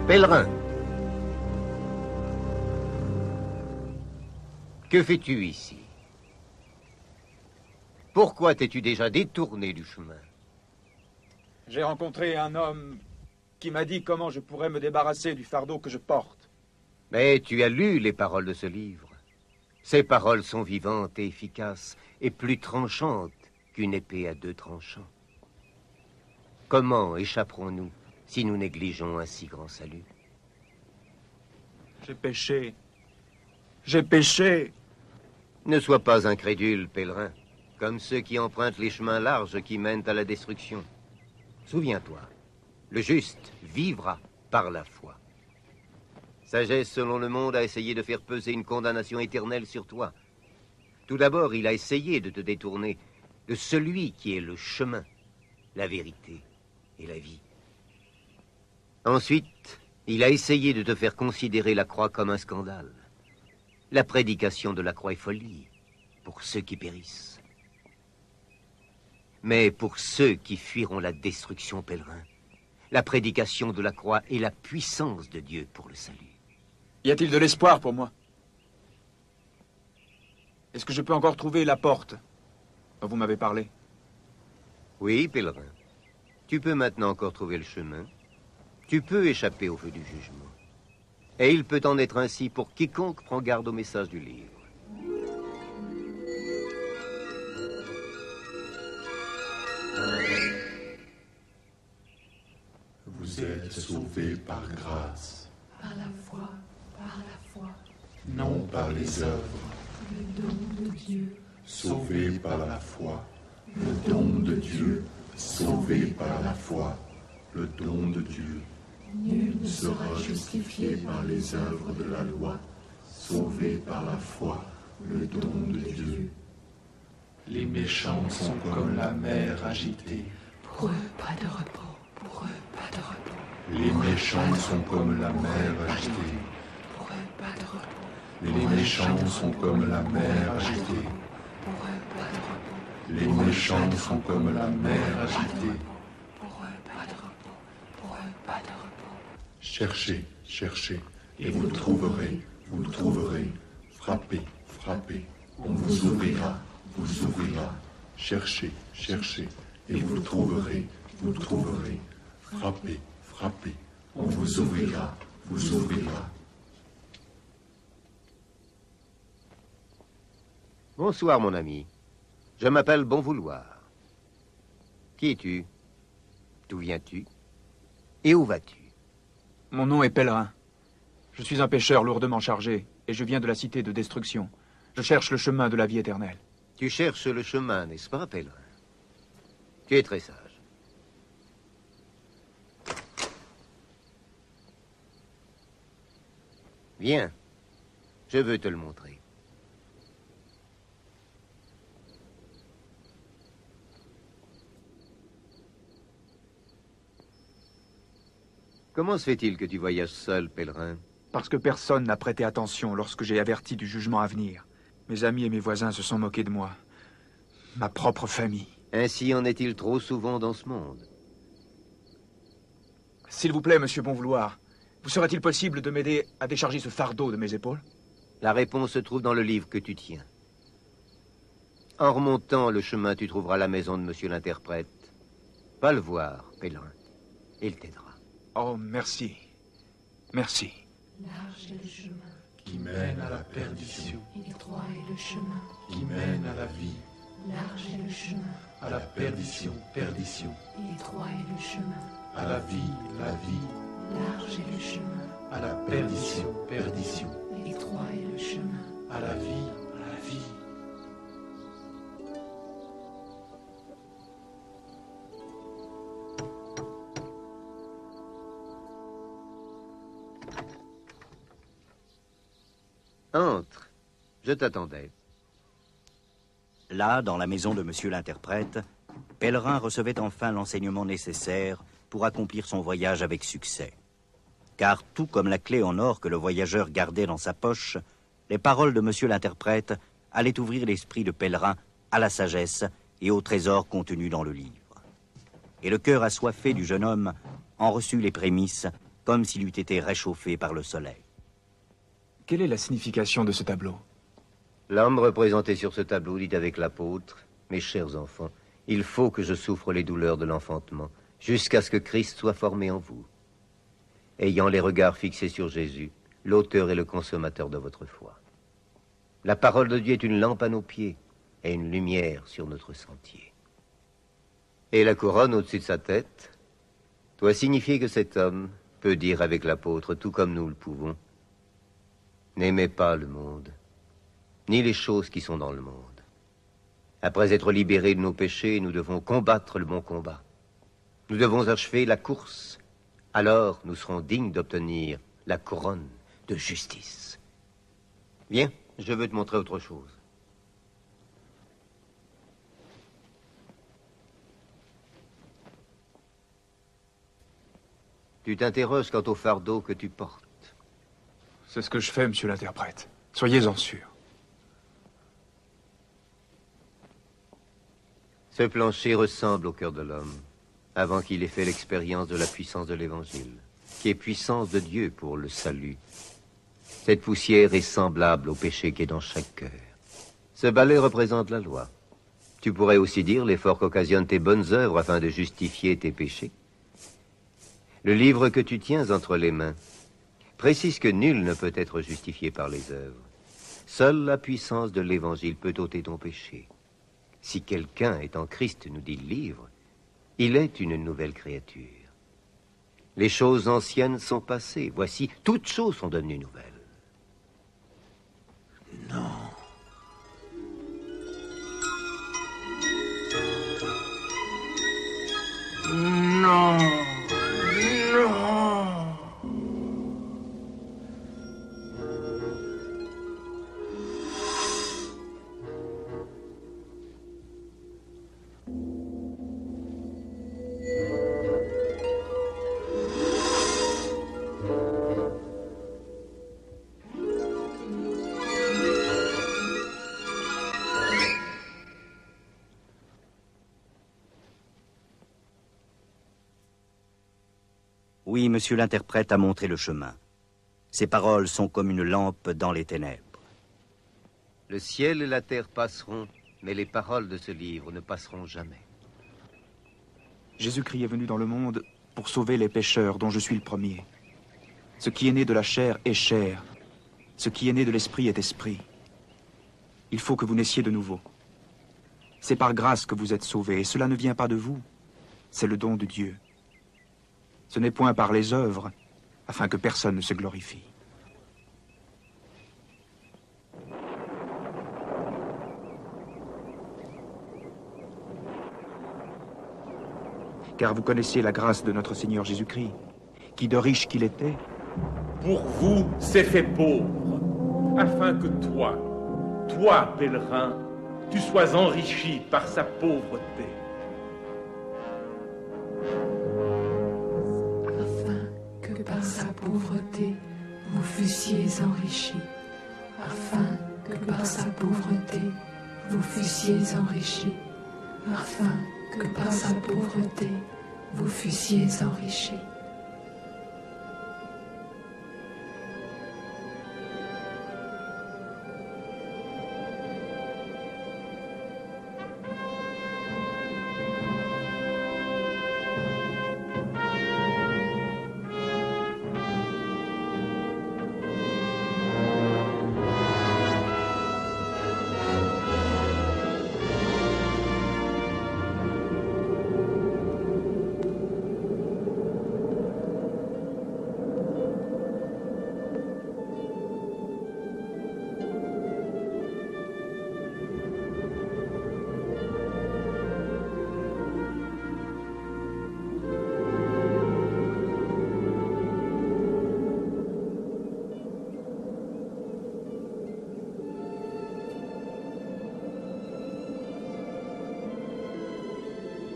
Pèlerin, que fais-tu ici? Pourquoi t'es-tu déjà détourné du chemin? J'ai rencontré un homme qui m'a dit comment je pourrais me débarrasser du fardeau que je porte. Mais tu as lu les paroles de ce livre. Ces paroles sont vivantes et efficaces, et plus tranchantes qu'une épée à 2 tranchants. Comment échapperons-nous si nous négligeons un si grand salut? J'ai péché. J'ai péché. Ne sois pas incrédule, pèlerin, comme ceux qui empruntent les chemins larges qui mènent à la destruction. Souviens-toi, le juste vivra par la foi. Sagesse selon le monde a essayé de faire peser une condamnation éternelle sur toi. Tout d'abord, il a essayé de te détourner de celui qui est le chemin, la vérité et la vie. Ensuite, il a essayé de te faire considérer la croix comme un scandale. La prédication de la croix est folie pour ceux qui périssent. Mais pour ceux qui fuiront la destruction, pèlerin, la prédication de la croix est la puissance de Dieu pour le salut. Y a-t-il de l'espoir pour moi? Est-ce que je peux encore trouver la porte dont vous m'avez parlé? Oui, pèlerin. Tu peux maintenant encore trouver le chemin. Tu peux échapper au feu du jugement. Et il peut en être ainsi pour quiconque prend garde au message du livre. Vous êtes sauvés par grâce. Par la foi, par la foi. Non par les œuvres. Le don de Dieu. Sauvés par la foi. Le don de Dieu. Sauvés par la foi. Le don de Dieu. Nul ne sera justifié par les œuvres de la loi. Sauvé par la foi. Le don de Dieu. Les méchants sont comme la mer agitée Pour eux, pas de repos. Pour eux, pas de repos. Les méchants sont comme la mer agitée. Pour eux, pas de repos. Les méchants sont comme la mer agitée. Pour eux, pas de repos. Les méchants sont comme la mer agitée. Pour eux, pas de repos. Pour eux, pas de repos. Cherchez, cherchez, et vous trouverez, vous trouverez. Frappez, frappez, on vous ouvrira, vous ouvrira. Cherchez, cherchez, et vous trouverez, vous trouverez. Frappez, frappez, on vous ouvrira, vous ouvrira. Bonsoir, mon ami. Je m'appelle Bonvouloir. Qui es-tu? D'où viens-tu? Et où vas-tu? Mon nom est Pèlerin. Je suis un pêcheur lourdement chargé, et je viens de la cité de destruction. Je cherche le chemin de la vie éternelle. Tu cherches le chemin, n'est-ce pas, Pèlerin? Tu es très sage. Viens, je veux te le montrer. Comment se fait-il que tu voyages seul, Pèlerin? Parce que personne n'a prêté attention lorsque j'ai averti du jugement à venir. Mes amis et mes voisins se sont moqués de moi. Ma propre famille. Ainsi en est-il trop souvent dans ce monde? S'il vous plaît, monsieur Bonvouloir, vous serait-il possible de m'aider à décharger ce fardeau de mes épaules? La réponse se trouve dans le livre que tu tiens. En remontant le chemin, tu trouveras la maison de monsieur l'interprète. Va le voir, Pèlerin. Il t'aidera. Oh, merci. Merci. Large est le chemin Qui mène à la perdition, étroit est le chemin qui mène à la vie, large est le chemin à la perdition, perdition, étroit est le chemin à la vie, large est le chemin à la perdition, perdition, étroit est le chemin à la vie, la vie. Entre. Je t'attendais. Là, dans la maison de monsieur l'interprète, Pèlerin recevait enfin l'enseignement nécessaire pour accomplir son voyage avec succès. Car tout comme la clé en or que le voyageur gardait dans sa poche, les paroles de monsieur l'interprète allaient ouvrir l'esprit de Pèlerin à la sagesse et au trésor contenu dans le livre. Et le cœur assoiffé du jeune homme en reçut les prémices comme s'il eût été réchauffé par le soleil. Quelle est la signification de ce tableau? L'homme représenté sur ce tableau dit avec l'apôtre, « Mes chers enfants, il faut que je souffre les douleurs de l'enfantement, jusqu'à ce que Christ soit formé en vous. Ayant les regards fixés sur Jésus, l'auteur et le consommateur de votre foi. La parole de Dieu est une lampe à nos pieds et une lumière sur notre sentier. Et la couronne au-dessus de sa tête doit signifier que cet homme peut dire avec l'apôtre, tout comme nous le pouvons, « N'aimez pas le monde, ni les choses qui sont dans le monde. Après être libérés de nos péchés, nous devons combattre le bon combat. Nous devons achever la course. Alors nous serons dignes d'obtenir la couronne de justice. » Viens, je veux te montrer autre chose. Tu t'interroges quant au fardeau que tu portes. C'est ce que je fais, monsieur l'interprète. Soyez-en sûr. Ce plancher ressemble au cœur de l'homme, avant qu'il ait fait l'expérience de la puissance de l'Évangile, qui est puissance de Dieu pour le salut. Cette poussière est semblable au péché qui est dans chaque cœur. Ce balai représente la loi. Tu pourrais aussi dire l'effort qu'occasionnent tes bonnes œuvres afin de justifier tes péchés. Le livre que tu tiens entre les mains précise que nul ne peut être justifié par les œuvres. Seule la puissance de l'Évangile peut ôter ton péché. Si quelqu'un est en Christ, nous dit le livre, il est une nouvelle créature. Les choses anciennes sont passées. Voici, toutes choses sont devenues nouvelles. Non. Non. Non. Oui, monsieur l'interprète a montré le chemin. Ces paroles sont comme une lampe dans les ténèbres. Le ciel et la terre passeront, mais les paroles de ce livre ne passeront jamais. Jésus-Christ est venu dans le monde pour sauver les pécheurs, dont je suis le premier. Ce qui est né de la chair est chair. Ce qui est né de l'esprit est esprit. Il faut que vous naissiez de nouveau. C'est par grâce que vous êtes sauvés, et cela ne vient pas de vous. C'est le don de Dieu. Ce n'est point par les œuvres, afin que personne ne se glorifie. Car vous connaissez la grâce de notre Seigneur Jésus-Christ, qui de riche qu'il était, pour vous s'est fait pauvre, afin que toi, pèlerin, tu sois enrichi par sa pauvreté. Afin que par sa pauvreté, vous fussiez enrichis. Afin que par sa pauvreté, vous fussiez enrichis. Afin que par sa pauvreté, vous fussiez enrichis.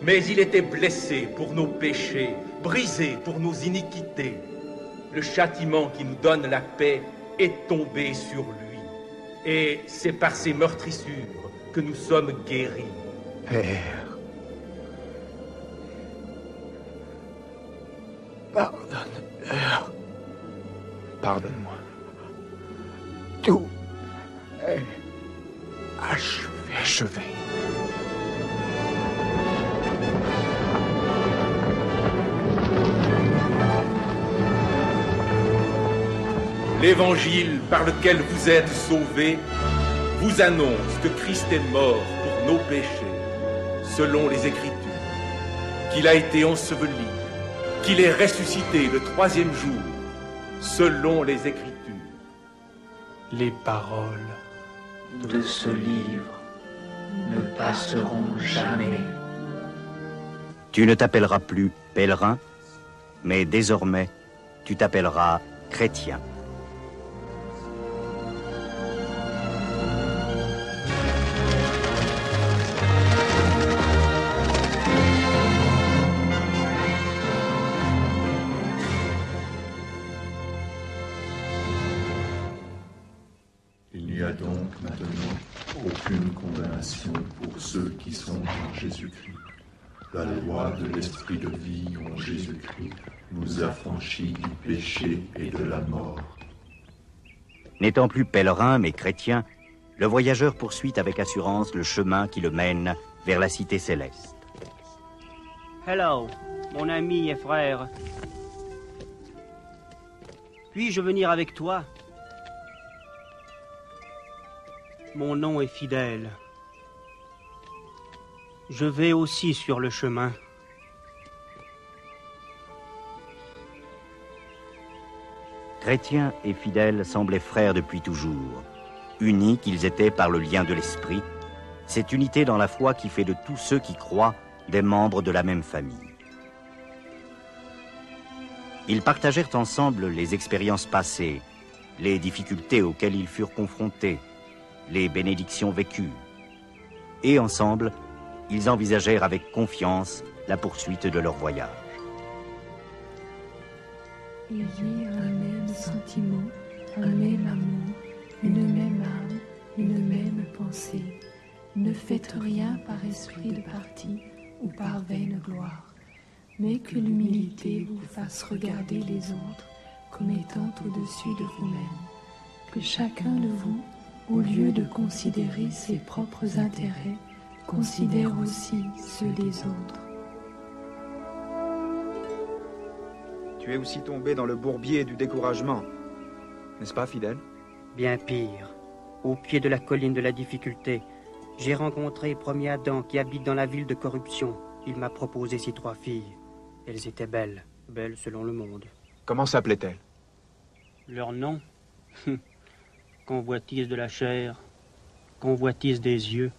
Mais il était blessé pour nos péchés, brisé pour nos iniquités. Le châtiment qui nous donne la paix est tombé sur lui. Et c'est par ses meurtrissures que nous sommes guéris. Père, pardonne-leur. Pardonne-moi. Tout est achevé. L'évangile par lequel vous êtes sauvés vous annonce que Christ est mort pour nos péchés, selon les Écritures, qu'il a été enseveli, qu'il est ressuscité le 3e jour, selon les Écritures. Les paroles de ce livre ne passeront jamais. Tu ne t'appelleras plus pèlerin, mais désormais, tu t'appelleras chrétien. Il n'y a donc maintenant aucune condamnation pour ceux qui sont en Jésus-Christ. La loi de l'Esprit de vie en Jésus-Christ nous a franchis du péché et de la mort. N'étant plus pèlerin mais chrétien, le voyageur poursuit avec assurance le chemin qui le mène vers la cité céleste. Hello, mon ami et frère. Puis-je venir avec toi? Mon nom est fidèle. Je vais aussi sur le chemin. Chrétiens et fidèles semblaient frères depuis toujours. Unis qu'ils étaient par le lien de l'esprit, cette unité dans la foi qui fait de tous ceux qui croient des membres de la même famille. Ils partagèrent ensemble les expériences passées, les difficultés auxquelles ils furent confrontés, les bénédictions vécues. Et ensemble, ils envisagèrent avec confiance la poursuite de leur voyage. Ayez un même sentiment, un même amour, une même âme, une même pensée. Ne faites rien par esprit de parti ou par vaine gloire, mais que l'humilité vous fasse regarder les autres comme étant au-dessus de vous-même, que chacun de vous, au lieu de considérer ses propres intérêts, considère aussi ceux des autres. Tu es aussi tombé dans le bourbier du découragement, n'est-ce pas, fidèle? Bien pire. Au pied de la colline de la difficulté, j'ai rencontré premier Adam qui habite dans la ville de corruption. Il m'a proposé ses 3 filles. Elles étaient belles, belles selon le monde. Comment s'appelaient-elles? Leur nom? Convoitise de la chair, convoitise des yeux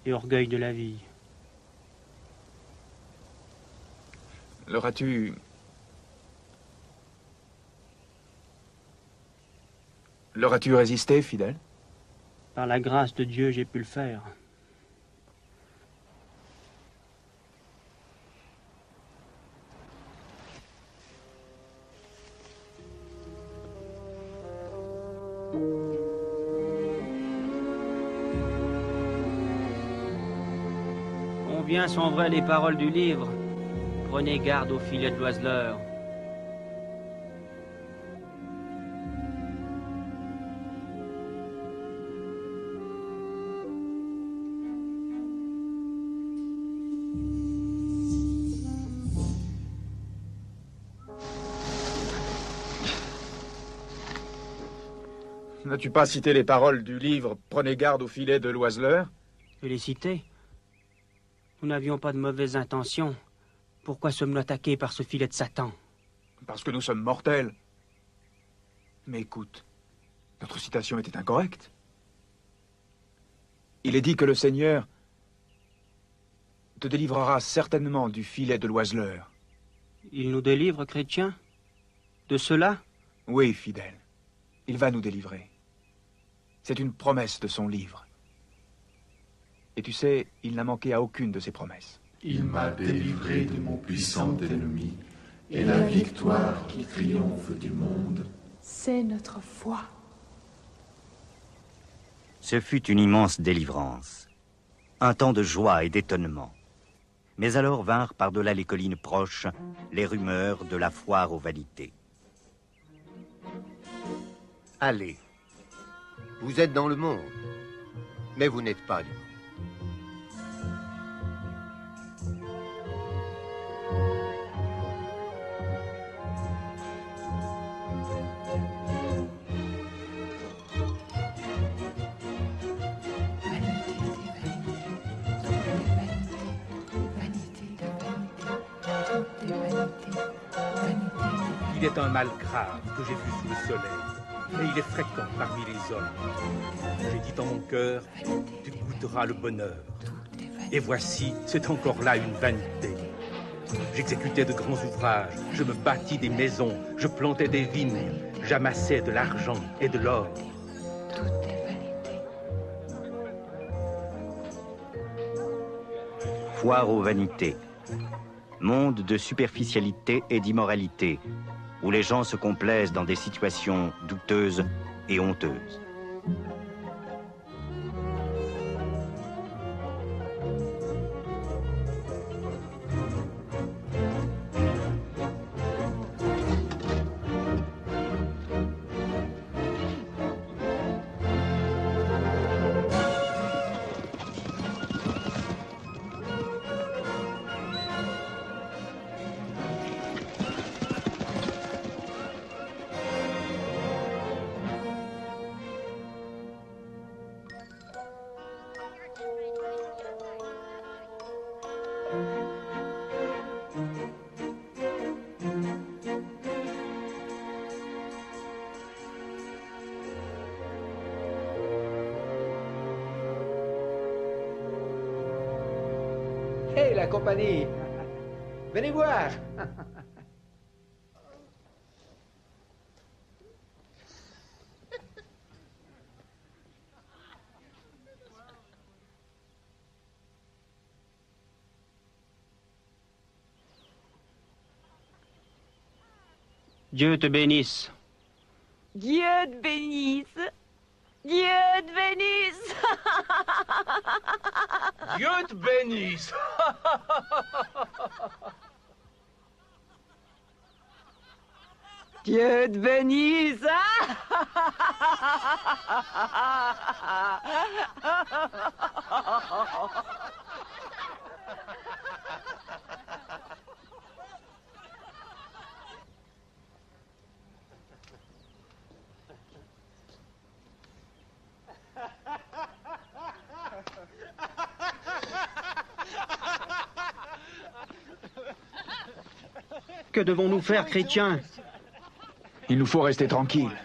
et orgueil de la vie. Leur as-tu résisté, fidèle? Par la grâce de Dieu, j'ai pu le faire. Combien sont vraies les paroles du livre? Prenez garde au filet de l'oiseleur. N'as-tu pas cité les paroles du livre « Prenez garde au filet de l'oiseleur » ? Je l'ai cité. Nous n'avions pas de mauvaises intentions. Pourquoi sommes-nous attaqués par ce filet de Satan? Parce que nous sommes mortels. Mais écoute, notre citation était incorrecte. Il est dit que le Seigneur te délivrera certainement du filet de l'oiseleur. Il nous délivre, chrétiens? De cela? Oui, fidèle. Il va nous délivrer. C'est une promesse de son livre. Et tu sais, il n'a manqué à aucune de ses promesses. Il m'a délivré de mon puissant ennemi, et la victoire qui triomphe du monde, c'est notre foi. Ce fut une immense délivrance, un temps de joie et d'étonnement. Mais alors vinrent par-delà les collines proches les rumeurs de la foire aux vanités. Allez, vous êtes dans le monde, mais vous n'êtes pas du monde. Il est un mal grave que j'ai vu sous le soleil, et il est fréquent parmi les hommes. J'ai dit en mon cœur, tu goûteras le bonheur. Et voici, c'est encore là une vanité. J'exécutais de grands ouvrages, je me bâtis des maisons, je plantais des vignes, j'amassais de l'argent et de l'or. Foire aux vanités. Monde de superficialité et d'immoralité, où les gens se complaisent dans des situations douteuses et honteuses. Hé, la compagnie! Venez voir! Dieu te bénisse. Dieu te bénisse. Dieu te bénisse. Dieu te bénisse. Dieu te bénisse. Que devons-nous faire, chrétiens? Il nous faut rester tranquilles.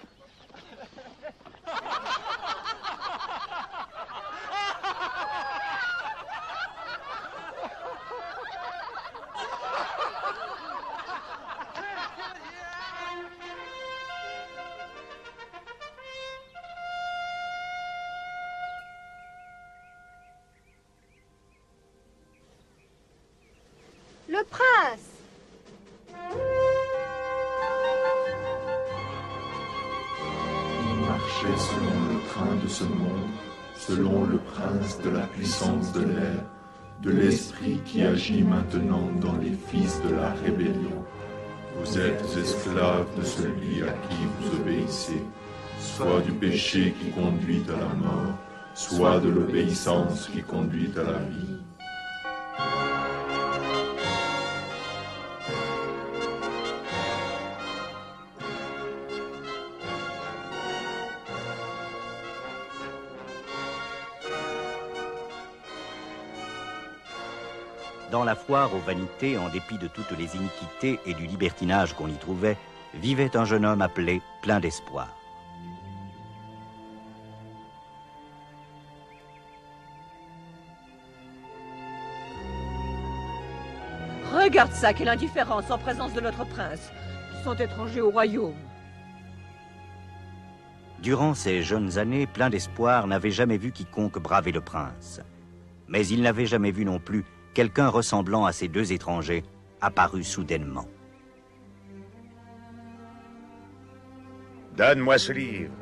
Le prince! Il marchait selon le train de ce monde, selon le prince de la puissance de l'air, de l'esprit qui agit maintenant dans les fils de la rébellion. Vous êtes esclaves de celui à qui vous obéissez, soit du péché qui conduit à la mort, soit de l'obéissance qui conduit à la vie. Dans la foire aux vanités, en dépit de toutes les iniquités et du libertinage qu'on y trouvait, vivait un jeune homme appelé plein d'espoir. Regarde ça, quelle indifférence en présence de notre prince. Ils sont étrangers au royaume. Durant ces jeunes années, plein d'espoir n'avait jamais vu quiconque braver le prince. Mais il n'avait jamais vu non plus quelqu'un ressemblant à ces deux étrangers apparus soudainement. Donne-moi ce livre.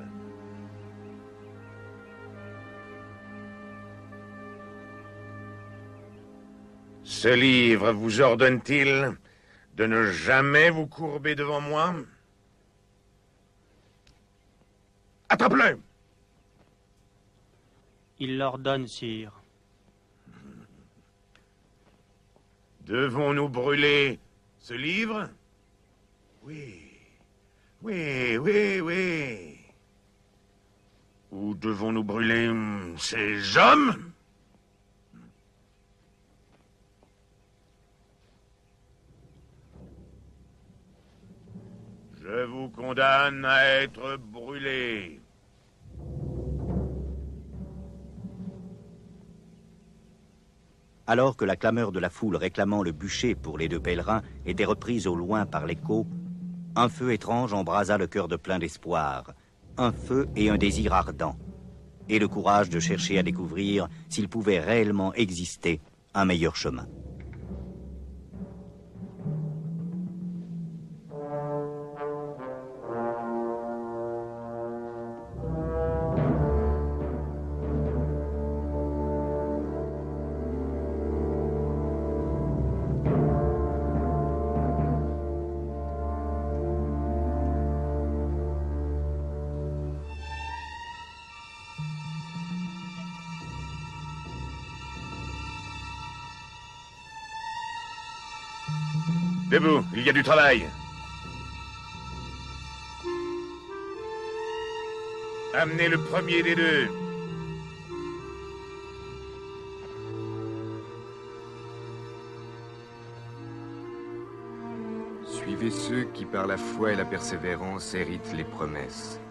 Ce livre vous ordonne-t-il de ne jamais vous courber devant moi? Attrape-le! Il l'ordonne, sire. Devons-nous brûler ce livre? Oui. Oui, oui, oui. Ou devons-nous brûler ces hommes? Je vous condamne à être brûlés. Alors que la clameur de la foule réclamant le bûcher pour les deux pèlerins était reprise au loin par l'écho, un feu étrange embrasa le cœur de plein d'espoir, un feu et un désir ardent, et le courage de chercher à découvrir s'il pouvait réellement exister un meilleur chemin. Debout, il y a du travail. Amenez le premier des deux. Suivez ceux qui, par la foi et la persévérance, héritent les promesses.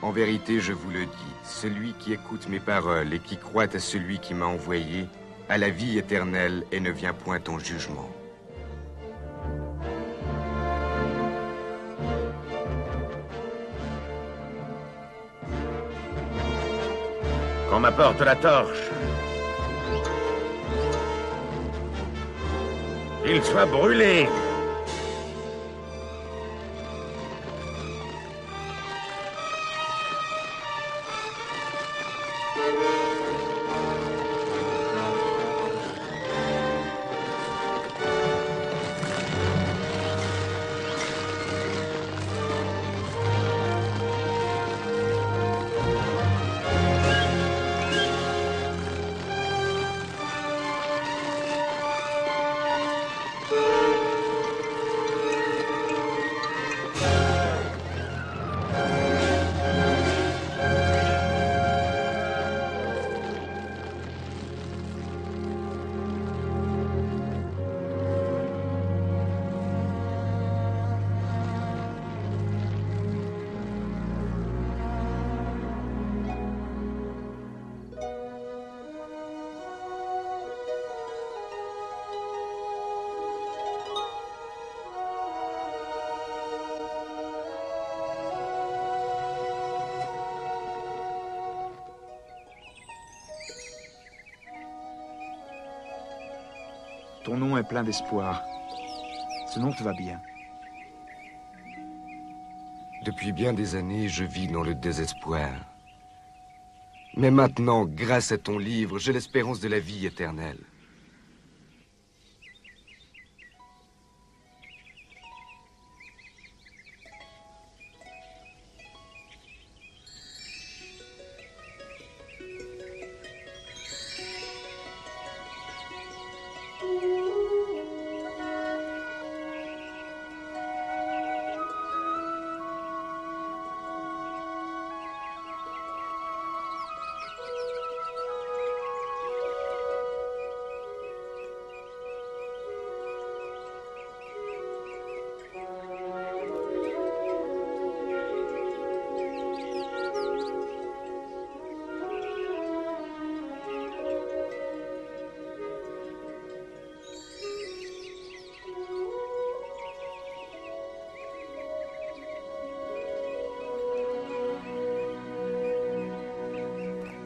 En vérité, je vous le dis, celui qui écoute mes paroles et qui croit à celui qui m'a envoyé, a la vie éternelle et ne vient point en jugement. Qu'on m'apporte la torche. Qu'il soit brûlé. ton nom est plein d'espoir. Ce nom te va bien. Depuis bien des années, je vis dans le désespoir. Mais maintenant, grâce à ton livre, j'ai l'espérance de la vie éternelle.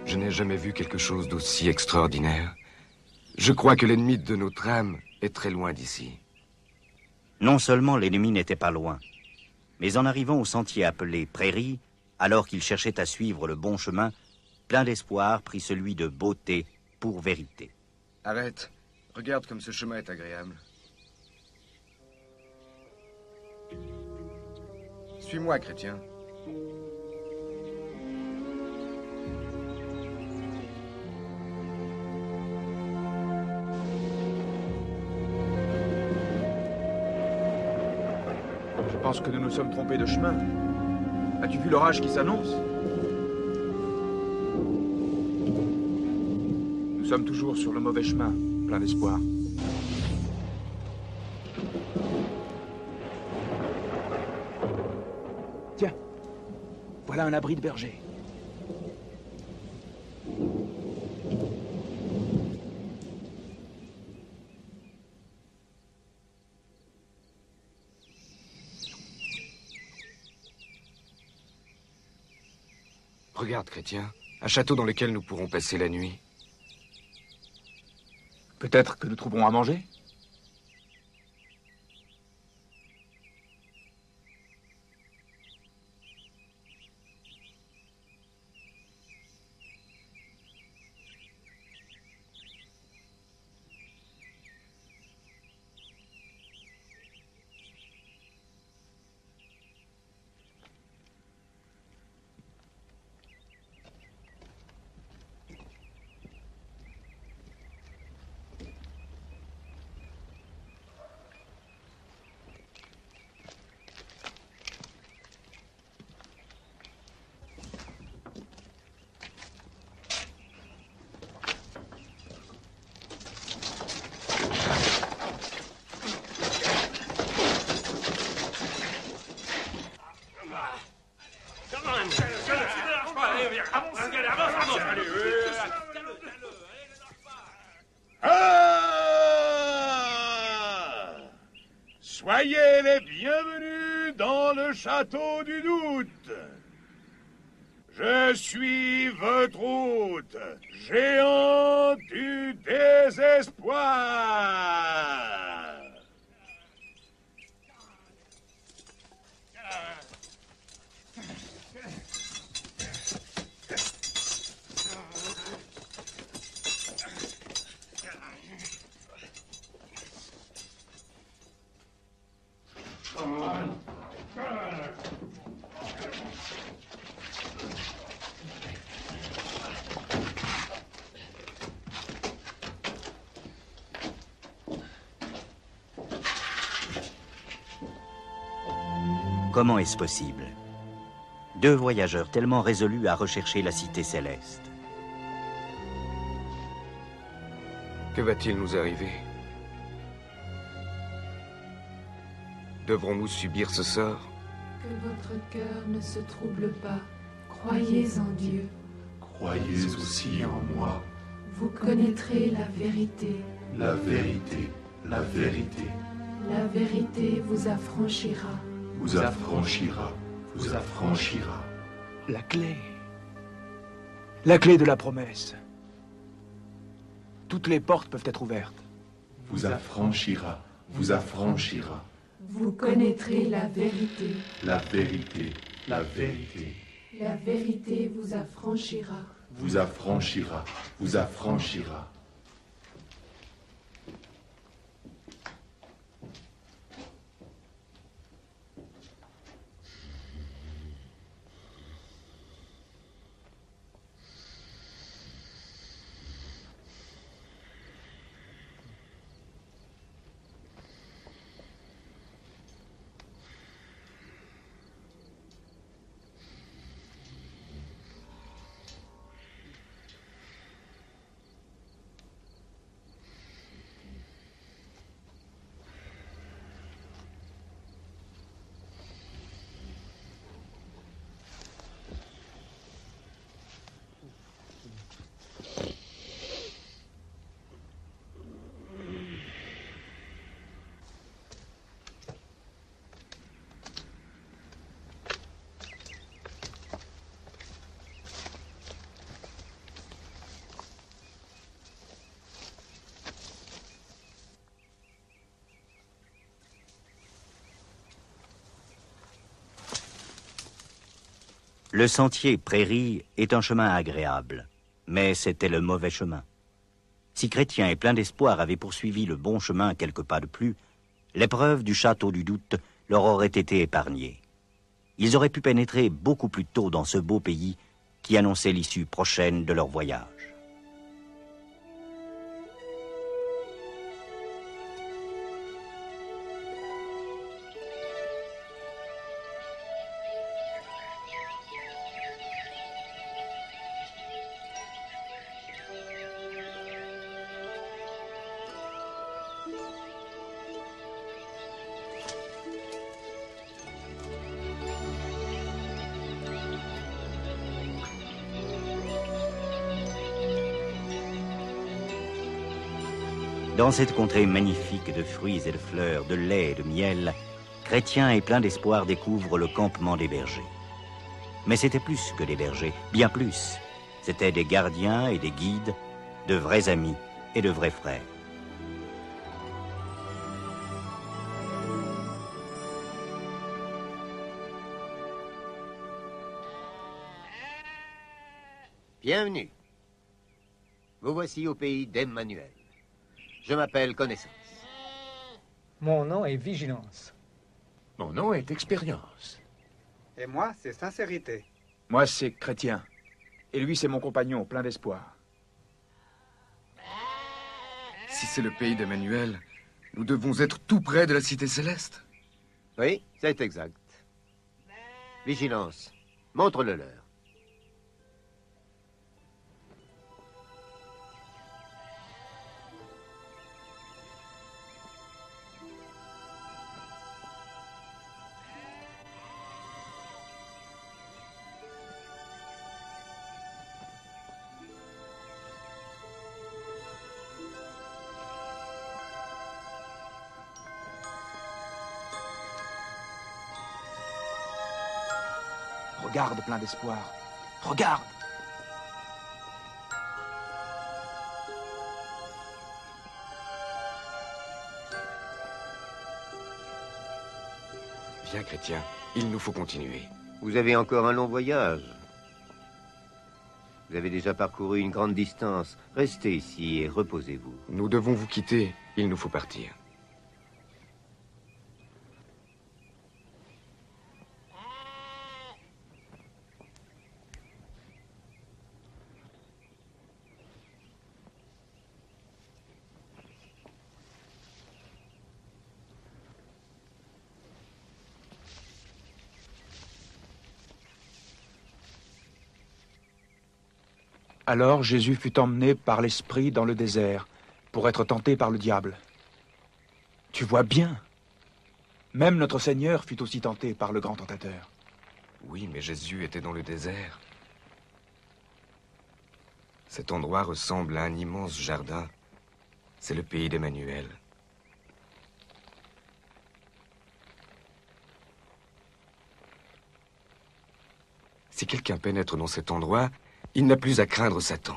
Je n'ai jamais vu quelque chose d'aussi extraordinaire. Je crois que l'ennemi de notre âme est très loin d'ici. Non seulement l'ennemi n'était pas loin, mais en arrivant au sentier appelé Prairie, alors qu'il cherchait à suivre le bon chemin, plein d'espoir prit celui de beauté pour vérité. Arrête. Regarde comme ce chemin est agréable. Suis-moi, chrétien. Je pense que nous nous sommes trompés de chemin. As-tu vu l'orage qui s'annonce? Nous sommes toujours sur le mauvais chemin, plein d'espoir. Tiens, voilà un abri de berger. Regarde, chrétien, un château dans lequel nous pourrons passer la nuit. Peut-être que nous trouverons à manger? Soyez les bienvenus dans le château du doute. Je suis votre hôte, géant du désespoir. Comment est-ce possible? Deux voyageurs tellement résolus à rechercher la cité céleste. Que va-t-il nous arriver? Devrons-nous subir ce sort? Que votre cœur ne se trouble pas. Croyez en Dieu. Croyez aussi en moi. Vous connaîtrez la vérité. La vérité, la vérité. La vérité vous affranchira. Vous affranchira, vous affranchira. La clé. La clé de la promesse. Toutes les portes peuvent être ouvertes. vous affranchira, vous affranchira. Vous connaîtrez la vérité. La vérité, la vérité. La vérité vous affranchira. Vous affranchira, vous affranchira. Le sentier prairie est un chemin agréable, mais c'était le mauvais chemin. Si Chrétien et plein d'espoir avaient poursuivi le bon chemin quelques pas de plus, l'épreuve du château du doute leur aurait été épargnée. Ils auraient pu pénétrer beaucoup plus tôt dans ce beau pays qui annonçait l'issue prochaine de leur voyage. Dans cette contrée magnifique de fruits et de fleurs, de lait et de miel, Chrétien et plein d'espoir découvrent le campement des bergers. Mais c'était plus que des bergers, bien plus. C'étaient des gardiens et des guides, de vrais amis et de vrais frères. Bienvenue. Vous voici au pays d'Emmanuel. Je m'appelle Connaissance. Mon nom est Vigilance. Mon nom est Expérience. Et moi, c'est Sincérité. Moi, c'est Chrétien. Et lui, c'est mon compagnon, plein d'espoir. Si c'est le pays d'Emmanuel, nous devons être tout près de la cité céleste. Oui, c'est exact. Vigilance, montre-le leur. Regarde, plein d'espoir. Regarde! Viens, Chrétien, il nous faut continuer. Vous avez encore un long voyage. Vous avez déjà parcouru une grande distance. Restez ici et reposez-vous. Nous devons vous quitter, il nous faut partir. Alors Jésus fut emmené par l'Esprit dans le désert pour être tenté par le diable. Tu vois bien, même notre Seigneur fut aussi tenté par le grand tentateur. Oui, mais Jésus était dans le désert. Cet endroit ressemble à un immense jardin. C'est le pays d'Emmanuel. Si quelqu'un pénètre dans cet endroit, il n'a plus à craindre Satan.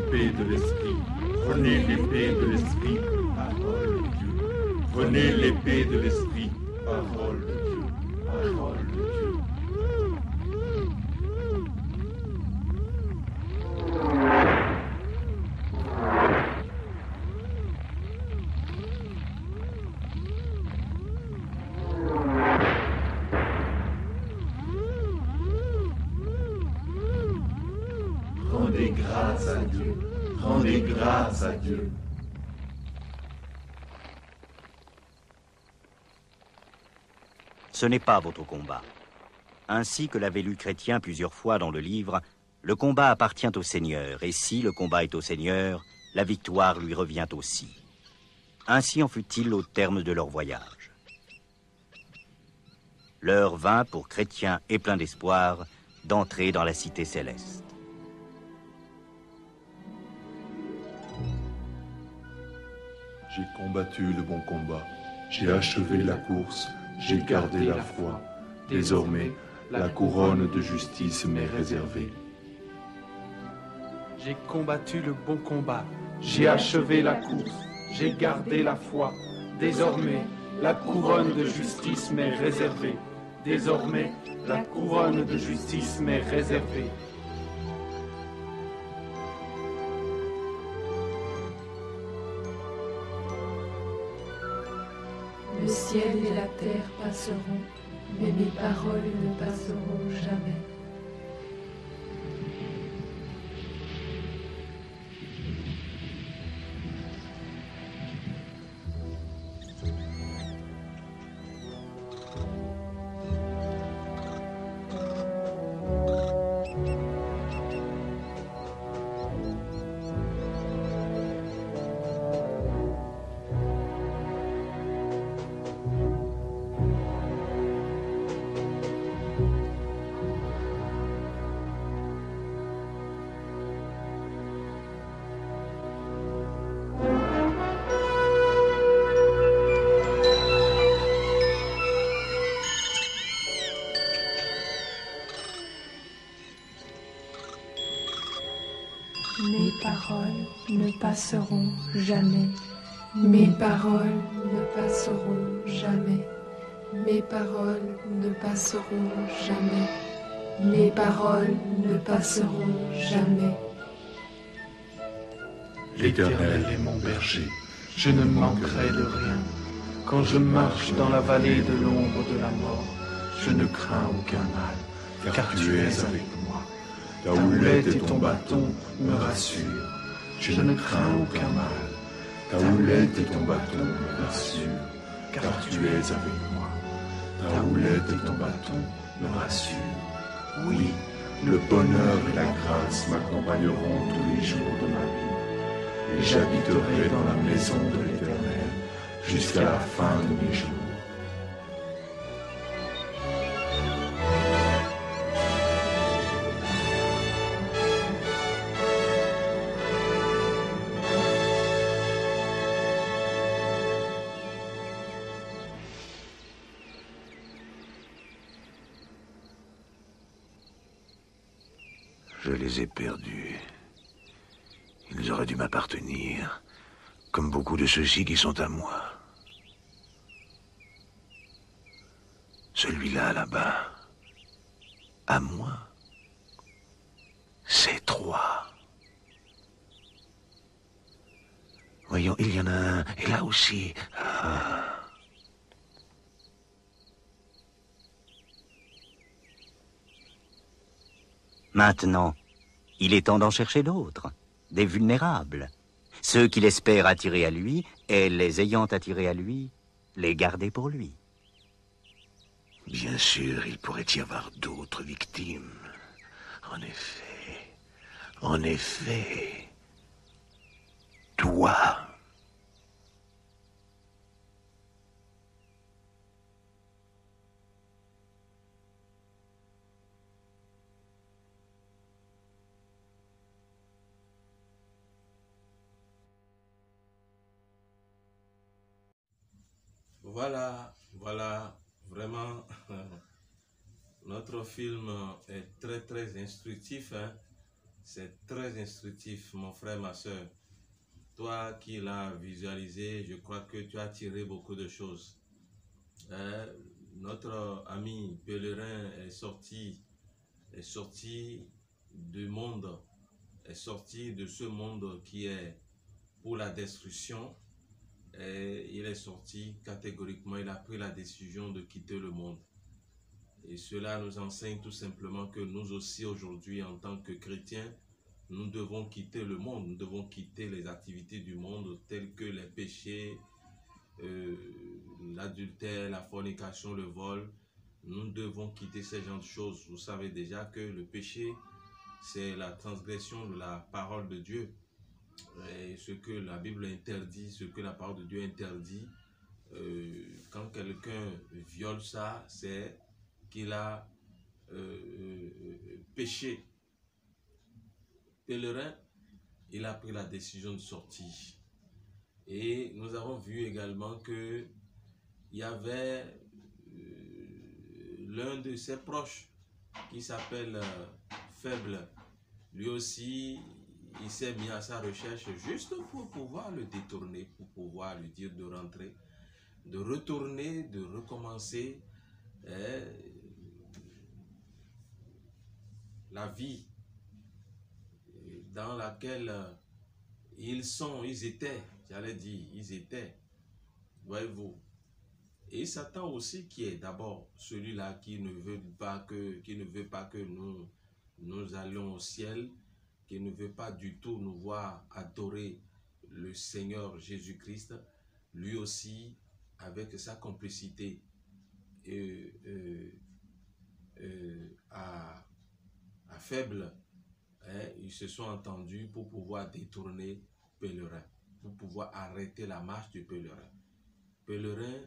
l'épée de l'esprit. Prenez l'épée de l'esprit, parole de Dieu. Prenez l'épée de l'esprit, parole de Dieu. Parole de Dieu. Rendez grâce à Dieu. Rendez grâce à Dieu. Ce n'est pas votre combat. Ainsi que l'avait lu Chrétien plusieurs fois dans le livre, le combat appartient au Seigneur, et si le combat est au Seigneur, la victoire lui revient aussi. Ainsi en fut-il au terme de leur voyage. L'heure vint pour Chrétien et plein d'espoir d'entrer dans la cité céleste. J'ai combattu le bon combat, j'ai achevé la course, j'ai gardé la foi. Désormais, la couronne de justice m'est réservée. J'ai combattu le bon combat, j'ai achevé la course, j'ai gardé la foi. Désormais, la couronne de justice m'est réservée. Désormais, la couronne de justice m'est réservée. Le ciel et la terre passeront, mais mes paroles ne passeront jamais. Mes paroles ne passeront jamais. Mes paroles ne passeront jamais. Mes paroles ne passeront jamais. Mes paroles ne passeront jamais. L'Éternel est mon berger. Je ne manquerai de rien. Quand je marche dans la vallée de l'ombre de la mort, je ne crains aucun mal, car tu es avec moi. Ta houlette et ton bâton me rassurent. Je ne crains aucun mal. Ta houlette et ton bâton me rassurent, car tu es avec moi. Ta houlette et ton bâton me rassurent. Oui, le bonheur et la grâce m'accompagneront tous les jours de ma vie. Et j'habiterai dans la maison de l'Éternel jusqu'à la fin de mes jours. Je les ai perdus. Ils auraient dû m'appartenir, comme beaucoup de ceux-ci qui sont à moi. Celui-là, là-bas, à moi, c'est 3. Voyons, il y en a un, et là aussi. Ah. Maintenant, il est temps d'en chercher d'autres, des vulnérables. Ceux qu'il espère attirer à lui, et les ayant attirés à lui, les garder pour lui. Bien sûr, il pourrait y avoir d'autres victimes. En effet, toi. Voilà, vraiment, notre film est très instructif, hein. C'est très instructif, mon frère, ma soeur. Toi qui l'as visualisé, je crois que tu as tiré beaucoup de choses. Notre ami pèlerin est sorti du monde, est sorti de ce monde qui est pour la destruction. Et il est sorti catégoriquement, il a pris la décision de quitter le monde. Et cela nous enseigne tout simplement que nous aussi aujourd'hui, en tant que chrétiens, nous devons quitter le monde, nous devons quitter les activités du monde telles que les péchés, l'adultère, la fornication, le vol. Nous devons quitter ces genres de choses. Vous savez déjà que le péché, c'est la transgression de la parole de Dieu. Et ce que la Bible interdit, ce que la parole de Dieu interdit, quand quelqu'un viole ça, c'est qu'il a péché. Pèlerin, il a pris la décision de sortir. Et nous avons vu également que il y avait l'un de ses proches qui s'appelle Faible. Lui aussi, il s'est mis à sa recherche juste pour pouvoir le détourner, pour pouvoir lui dire de rentrer, de retourner, de recommencer la vie dans laquelle ils étaient, voyez-vous. Et Satan aussi qui est d'abord celui-là qui ne veut pas que nous allions au ciel, qui ne veut pas du tout nous voir adorer le Seigneur Jésus-Christ, lui aussi, avec sa complicité à Faible, ils se sont entendus pour pouvoir détourner Pèlerin, pour pouvoir arrêter la marche du pèlerin. Pèlerin,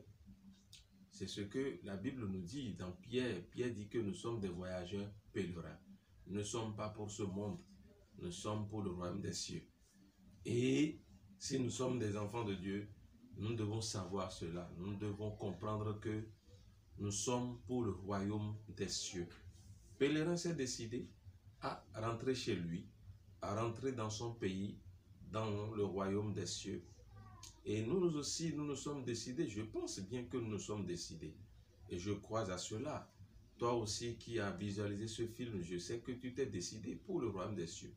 c'est ce que la Bible nous dit dans Pierre. Pierre dit que nous sommes des voyageurs pèlerins. Nous ne sommes pas pour ce monde, nous sommes pour le royaume des cieux. Et si nous sommes des enfants de Dieu, nous devons savoir cela. Nous devons comprendre que nous sommes pour le royaume des cieux. Pèlerin s'est décidé à rentrer chez lui, à rentrer dans son pays, dans le royaume des cieux. Et nous aussi, nous nous sommes décidés, je pense bien que nous nous sommes décidés. Et je crois à cela. Toi aussi qui as visualisé ce film, je sais que tu t'es décidé pour le royaume des cieux.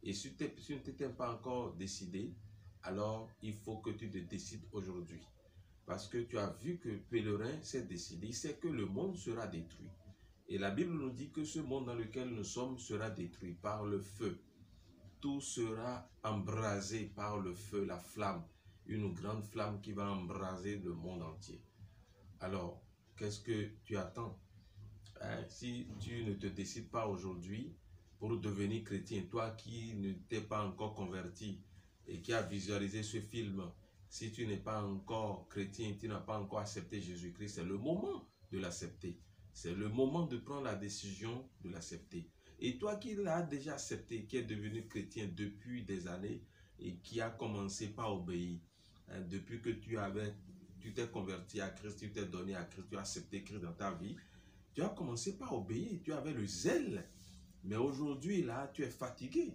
Et si tu ne t'étais pas encore décidé, alors il faut que tu te décides aujourd'hui. Parce que tu as vu que Pèlerin s'est décidé, il sait que le monde sera détruit. Et la Bible nous dit que ce monde dans lequel nous sommes sera détruit par le feu. Tout sera embrasé par le feu, la flamme. Une grande flamme qui va embraser le monde entier. Alors, qu'est-ce que tu attends? Si tu ne te décides pas aujourd'hui pour devenir chrétien, toi qui ne t'es pas encore converti et qui as visualisé ce film, si tu n'es pas encore chrétien, tu n'as pas encore accepté Jésus-Christ, c'est le moment de l'accepter. C'est le moment de prendre la décision de l'accepter. Et toi qui l'as déjà accepté, qui est devenu chrétien depuis des années et qui a commencé par obéir, depuis que tu t'es converti à Christ, tu t'es donné à Christ, tu as accepté Christ dans ta vie, tu as commencé par obéir, tu avais le zèle. Mais aujourd'hui, là, tu es fatigué,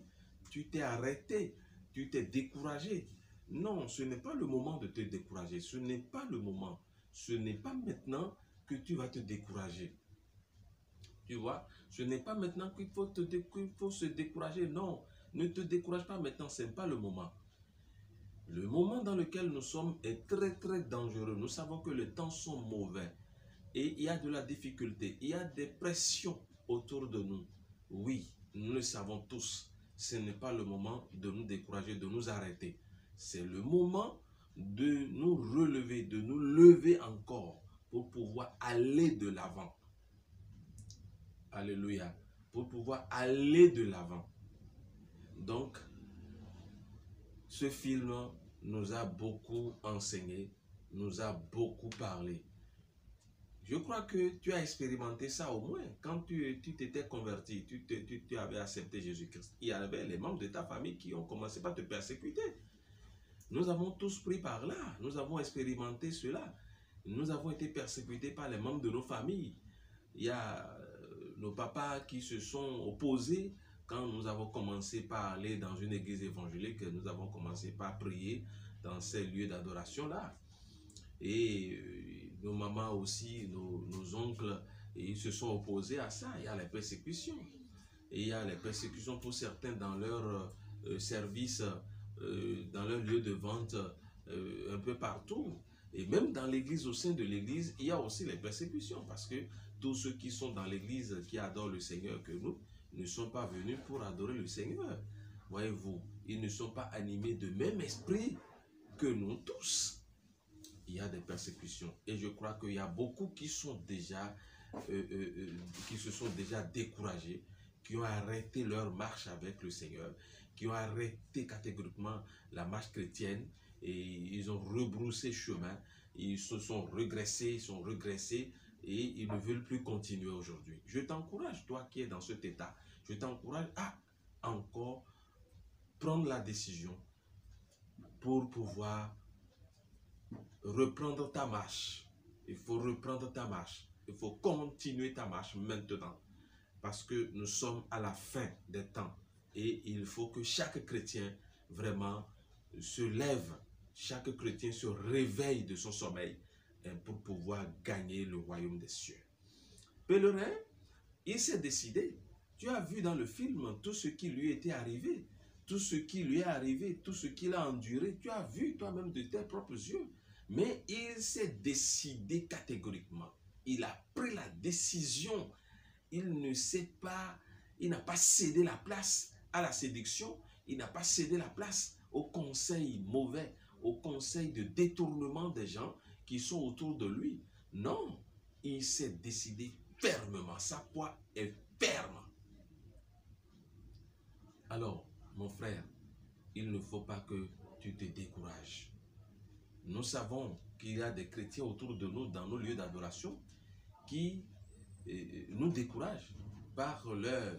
tu t'es arrêté, tu t'es découragé. Non, ce n'est pas le moment de te décourager, ce n'est pas le moment. Ce n'est pas maintenant que tu vas te décourager. Tu vois, ce n'est pas maintenant qu'il faut se décourager. Non, ne te décourage pas maintenant, ce n'est pas le moment. Le moment dans lequel nous sommes est très très dangereux. Nous savons que les temps sont mauvais. Et il y a de la difficulté, il y a des pressions autour de nous. Oui, nous le savons tous. Ce n'est pas le moment de nous décourager, de nous arrêter. C'est le moment de nous relever, de nous lever encore pour pouvoir aller de l'avant. Alléluia. Pour pouvoir aller de l'avant. Donc, ce film nous a beaucoup enseigné, nous a beaucoup parlé. Je crois que tu as expérimenté ça au moins. Quand tu t'étais converti, tu avais accepté Jésus-Christ. Il y avait les membres de ta famille qui ont commencé par te persécuter. Nous avons tous pris par là. Nous avons expérimenté cela. Nous avons été persécutés par les membres de nos familles. Il y a nos papas qui se sont opposés quand nous avons commencé par aller dans une église évangélique, nous avons commencé par prier dans ces lieux d'adoration-là. Et nos mamans aussi, nos oncles, ils se sont opposés à ça. Il y a les persécutions. Et il y a les persécutions pour certains dans leur service, dans leur lieu de vente, un peu partout. Et même dans l'église, au sein de l'église, il y a aussi les persécutions. Parce que tous ceux qui sont dans l'église, qui adorent le Seigneur que nous, ne sont pas venus pour adorer le Seigneur. Voyez-vous, ils ne sont pas animés de même esprit que nous tous. Il y a des persécutions. Et je crois qu'il y a beaucoup qui sont déjà, qui se sont déjà découragés, qui ont arrêté leur marche avec le Seigneur, qui ont arrêté catégoriquement la marche chrétienne, et ils ont rebroussé chemin, ils se sont régressés, et ils ne veulent plus continuer aujourd'hui. Je t'encourage, toi qui es dans cet état, je t'encourage à encore prendre la décision pour pouvoir reprendre ta marche. Il faut reprendre ta marche. Il faut continuer ta marche maintenant. Parce que nous sommes à la fin des temps. Et il faut que chaque chrétien vraiment se lève. Chaque chrétien se réveille de son sommeil pour pouvoir gagner le royaume des cieux. Pèlerin, il s'est décidé. Tu as vu dans le film tout ce qui lui était arrivé. Tout ce qui lui est arrivé, tout ce qu'il a enduré. Tu as vu toi-même de tes propres yeux. Mais il s'est décidé catégoriquement. Il a pris la décision. Il n'a pas cédé la place à la séduction. Il n'a pas cédé la place au conseil mauvais, au conseil de détournement des gens qui sont autour de lui. Non, il s'est décidé fermement. Sa foi est ferme. Alors, mon frère, il ne faut pas que tu te décourages. Nous savons qu'il y a des chrétiens autour de nous, dans nos lieux d'adoration, qui nous découragent par leur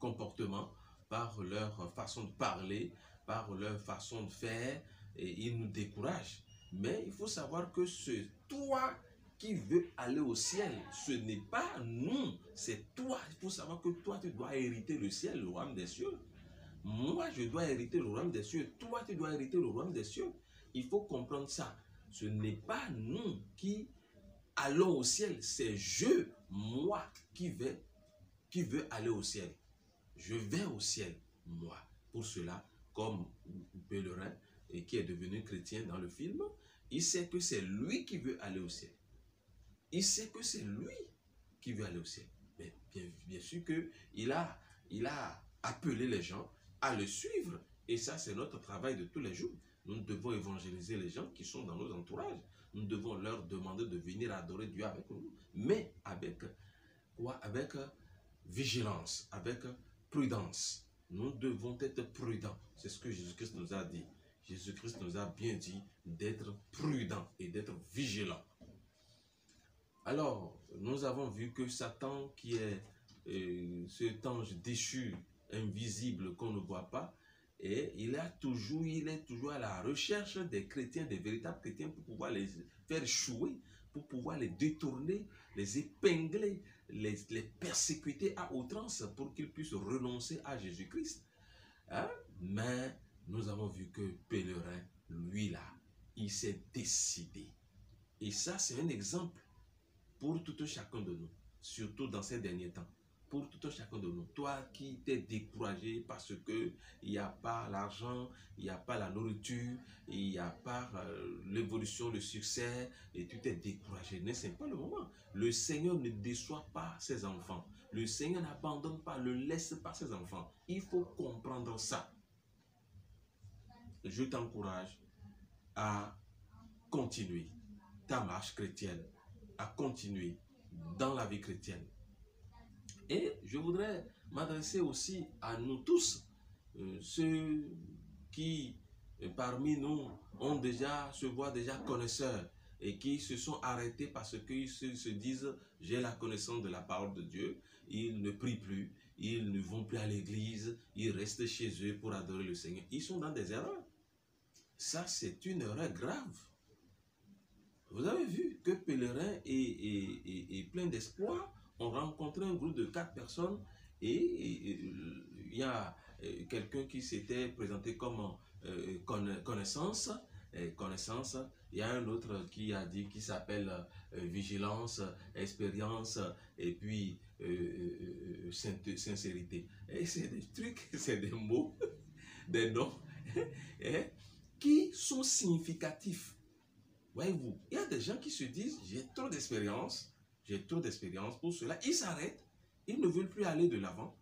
comportement, par leur façon de parler, par leur façon de faire, et ils nous découragent. Mais il faut savoir que c'est toi qui veux aller au ciel. Ce n'est pas nous, c'est toi. Il faut savoir que toi, tu dois hériter le ciel, le royaume des cieux. Moi, je dois hériter le royaume des cieux. Toi, tu dois hériter le royaume des cieux. Il faut comprendre ça. Ce n'est pas nous qui allons au ciel. C'est je, moi, qui veux aller au ciel. Je vais au ciel, moi. Pour cela, comme pèlerin, et qui est devenu chrétien dans le film, il sait que c'est lui qui veut aller au ciel. Il sait que c'est lui qui veut aller au ciel. Mais bien sûr qu'il a appelé les gens à le suivre. Et ça, c'est notre travail de tous les jours. Nous devons évangéliser les gens qui sont dans nos entourages. Nous devons leur demander de venir adorer Dieu avec nous. Mais avec quoi? Avec vigilance, avec prudence. Nous devons être prudents. C'est ce que Jésus-Christ nous a dit. Jésus-Christ nous a bien dit d'être prudents et d'être vigilants. Alors, nous avons vu que Satan, qui est cet ange déchu, invisible, qu'on ne voit pas, et il est toujours à la recherche des chrétiens, des véritables chrétiens, pour pouvoir les faire échouer, pour pouvoir les détourner, les épingler, les persécuter à outrance pour qu'ils puissent renoncer à Jésus-Christ. Hein? Mais nous avons vu que pèlerin, lui là, il s'est décidé. Et ça, c'est un exemple pour tout chacun de nous, surtout dans ces derniers temps. Pour tout chacun de nous. Toi qui t'es découragé parce que il n'y a pas l'argent, il n'y a pas la nourriture, il n'y a pas l'évolution, le succès, et tu t'es découragé. Mais ce n'est pas le moment. Le Seigneur ne déçoit pas ses enfants. Le Seigneur n'abandonne pas, ne laisse pas ses enfants. Il faut comprendre ça. Je t'encourage à continuer ta marche chrétienne, à continuer dans la vie chrétienne. Et je voudrais m'adresser aussi à nous tous, ceux qui parmi nous se voient déjà connaisseurs et qui se sont arrêtés parce qu'ils se disent « j'ai la connaissance de la parole de Dieu ». Ils ne prient plus, ils ne vont plus à l'église, ils restent chez eux pour adorer le Seigneur. Ils sont dans des erreurs. Ça, c'est une erreur grave. Vous avez vu que pèlerin est plein d'espoir. On rencontrait un groupe de 4 personnes Et il y a quelqu'un qui s'était présenté comme connaissance. Il y a un autre qui a dit, qui s'appelle vigilance, expérience et puis sincérité. Et c'est des trucs, c'est des mots, des noms qui sont significatifs. Voyez-vous, il y a des gens qui se disent, j'ai trop d'expérience pour cela. Ils s'arrêtent, ils ne veulent plus aller de l'avant.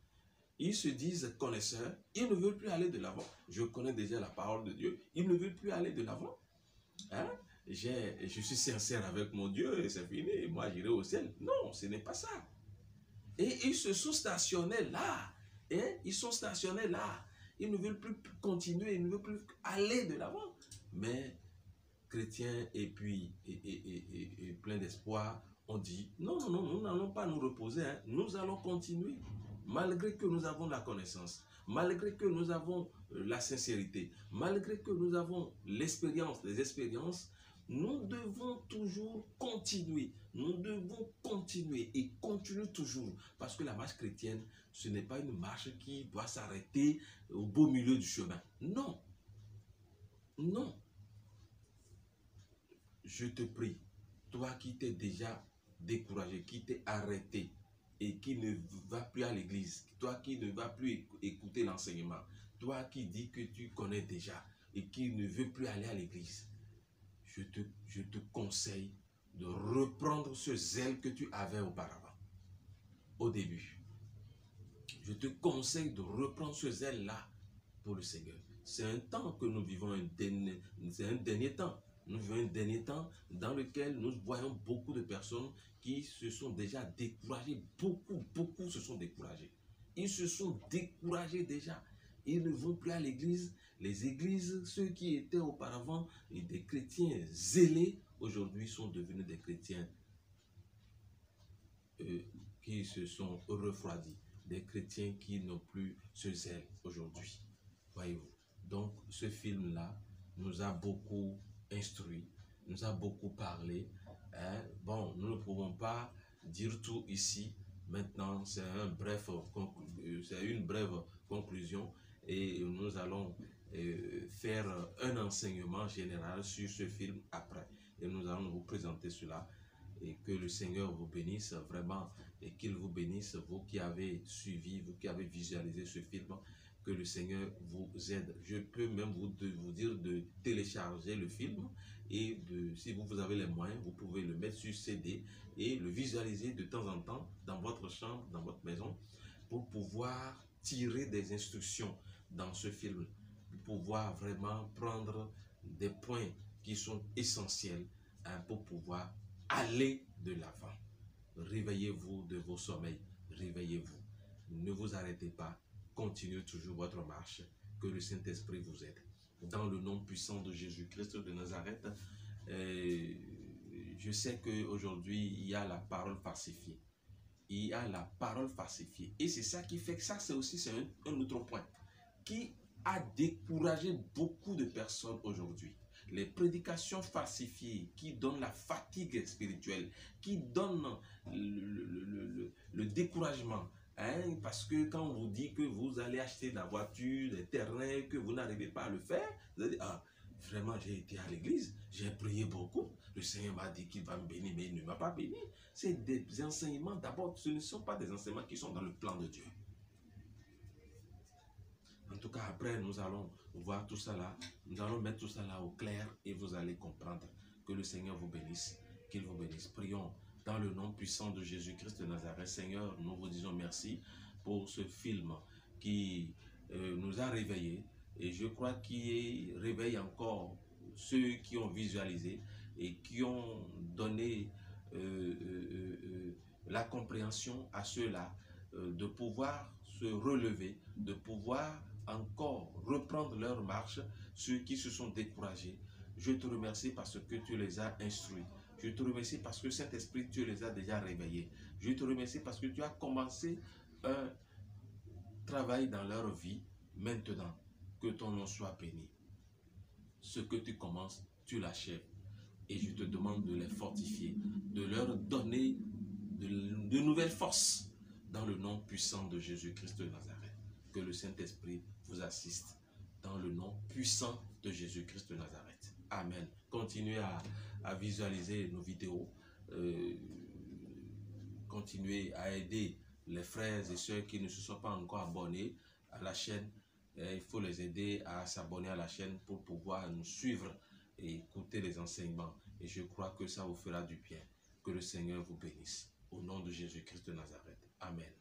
Ils se disent connaisseurs, ils ne veulent plus aller de l'avant. Je connais déjà la parole de Dieu, ils ne veulent plus aller de l'avant. Hein? Je suis sincère avec mon Dieu et c'est fini, moi j'irai au ciel. Non, ce n'est pas ça. Et ils se sont stationnés là. Ils sont stationnés là. Ils ne veulent plus continuer, ils ne veulent plus aller de l'avant. Mais chrétiens et puis plein d'espoir, on dit non, non, non, nous n'allons pas nous reposer, hein. Nous allons continuer. Malgré que nous avons la connaissance, malgré que nous avons la sincérité, malgré que nous avons l'expérience, les expériences, nous devons toujours continuer. Nous devons continuer et continuer toujours. Parce que la marche chrétienne, ce n'est pas une marche qui doit s'arrêter au beau milieu du chemin. Non. Non. Je te prie, toi qui t'es déjà découragé, qui t'es arrêté, et qui ne va plus à l'église, toi qui ne vas plus écouter l'enseignement, toi qui dis que tu connais déjà et qui ne veux plus aller à l'église, je te conseille de reprendre ce zèle que tu avais auparavant, au début. Je te conseille de reprendre ce zèle-là pour le Seigneur. C'est un temps que nous vivons, c'est un dernier temps. Nous vivons un dernier temps dans lequel nous voyons beaucoup de personnes qui se sont déjà découragées. Beaucoup se sont découragés. Ils se sont découragés déjà. Ils ne vont plus à l'église. Les églises, ceux qui étaient auparavant des chrétiens zélés, aujourd'hui sont devenus des chrétiens qui se sont refroidis. Des chrétiens qui n'ont plus ce zèle aujourd'hui. Voyez-vous. Donc, ce film-là nous a beaucoup instruit, nous a beaucoup parlé. Hein? Bon, nous ne pouvons pas dire tout ici. Maintenant, c'est une brève conclusion et nous allons faire un enseignement général sur ce film après. Et nous allons vous présenter cela. Et que le Seigneur vous bénisse vraiment et qu'il vous bénisse, vous qui avez suivi, vous qui avez visualisé ce film. Que le Seigneur vous aide. Je peux même vous dire de télécharger le film et si vous avez les moyens, vous pouvez le mettre sur CD et le visualiser de temps en temps dans votre chambre, dans votre maison, pour pouvoir tirer des instructions dans ce film, pour pouvoir vraiment prendre des points qui sont essentiels hein, pour pouvoir aller de l'avant. Réveillez-vous de vos sommeils, réveillez-vous. Ne vous arrêtez pas. Continuez toujours votre marche. Que le Saint-Esprit vous aide. Dans le nom puissant de Jésus-Christ de Nazareth, je sais qu'aujourd'hui, il y a la parole falsifiée. Il y a la parole falsifiée. Et c'est ça qui fait que ça, c'est aussi un autre point qui a découragé beaucoup de personnes aujourd'hui. Les prédications falsifiées qui donnent la fatigue spirituelle, qui donnent le découragement. Hein, parce que quand on vous dit que vous allez acheter la voiture, des terrains, que vous n'arrivez pas à le faire, vous allez dire, ah, vraiment j'ai été à l'église, j'ai prié beaucoup, le Seigneur m'a dit qu'il va me bénir, mais il ne m'a pas béni. C'est des enseignements, d'abord, ce ne sont pas des enseignements qui sont dans le plan de Dieu. En tout cas, après, nous allons voir tout ça là, nous allons mettre tout ça là au clair et vous allez comprendre. Que le Seigneur vous bénisse, qu'il vous bénisse. Prions. Dans le nom puissant de Jésus-Christ de Nazareth, Seigneur, nous vous disons merci pour ce film qui nous a réveillés. Et je crois qu'il réveille encore ceux qui ont visualisé et qui ont donné la compréhension à ceux-là de pouvoir se relever, de pouvoir encore reprendre leur marche, ceux qui se sont découragés. Je te remercie parce que tu les as instruits. Je te remercie parce que Saint-Esprit, tu les as déjà réveillés. Je te remercie parce que tu as commencé un travail dans leur vie. Maintenant, que ton nom soit béni. Ce que tu commences, tu l'achèves. Et je te demande de les fortifier, de leur donner de nouvelles forces dans le nom puissant de Jésus-Christ de Nazareth. Que le Saint-Esprit vous assiste dans le nom puissant de Jésus-Christ de Nazareth. Amen. Continuez à visualiser nos vidéos. Continuez à aider les frères et sœurs qui ne se sont pas encore abonnés à la chaîne. Il faut les aider à s'abonner à la chaîne pour pouvoir nous suivre et écouter les enseignements. Et je crois que ça vous fera du bien. Que le Seigneur vous bénisse. Au nom de Jésus-Christ de Nazareth. Amen.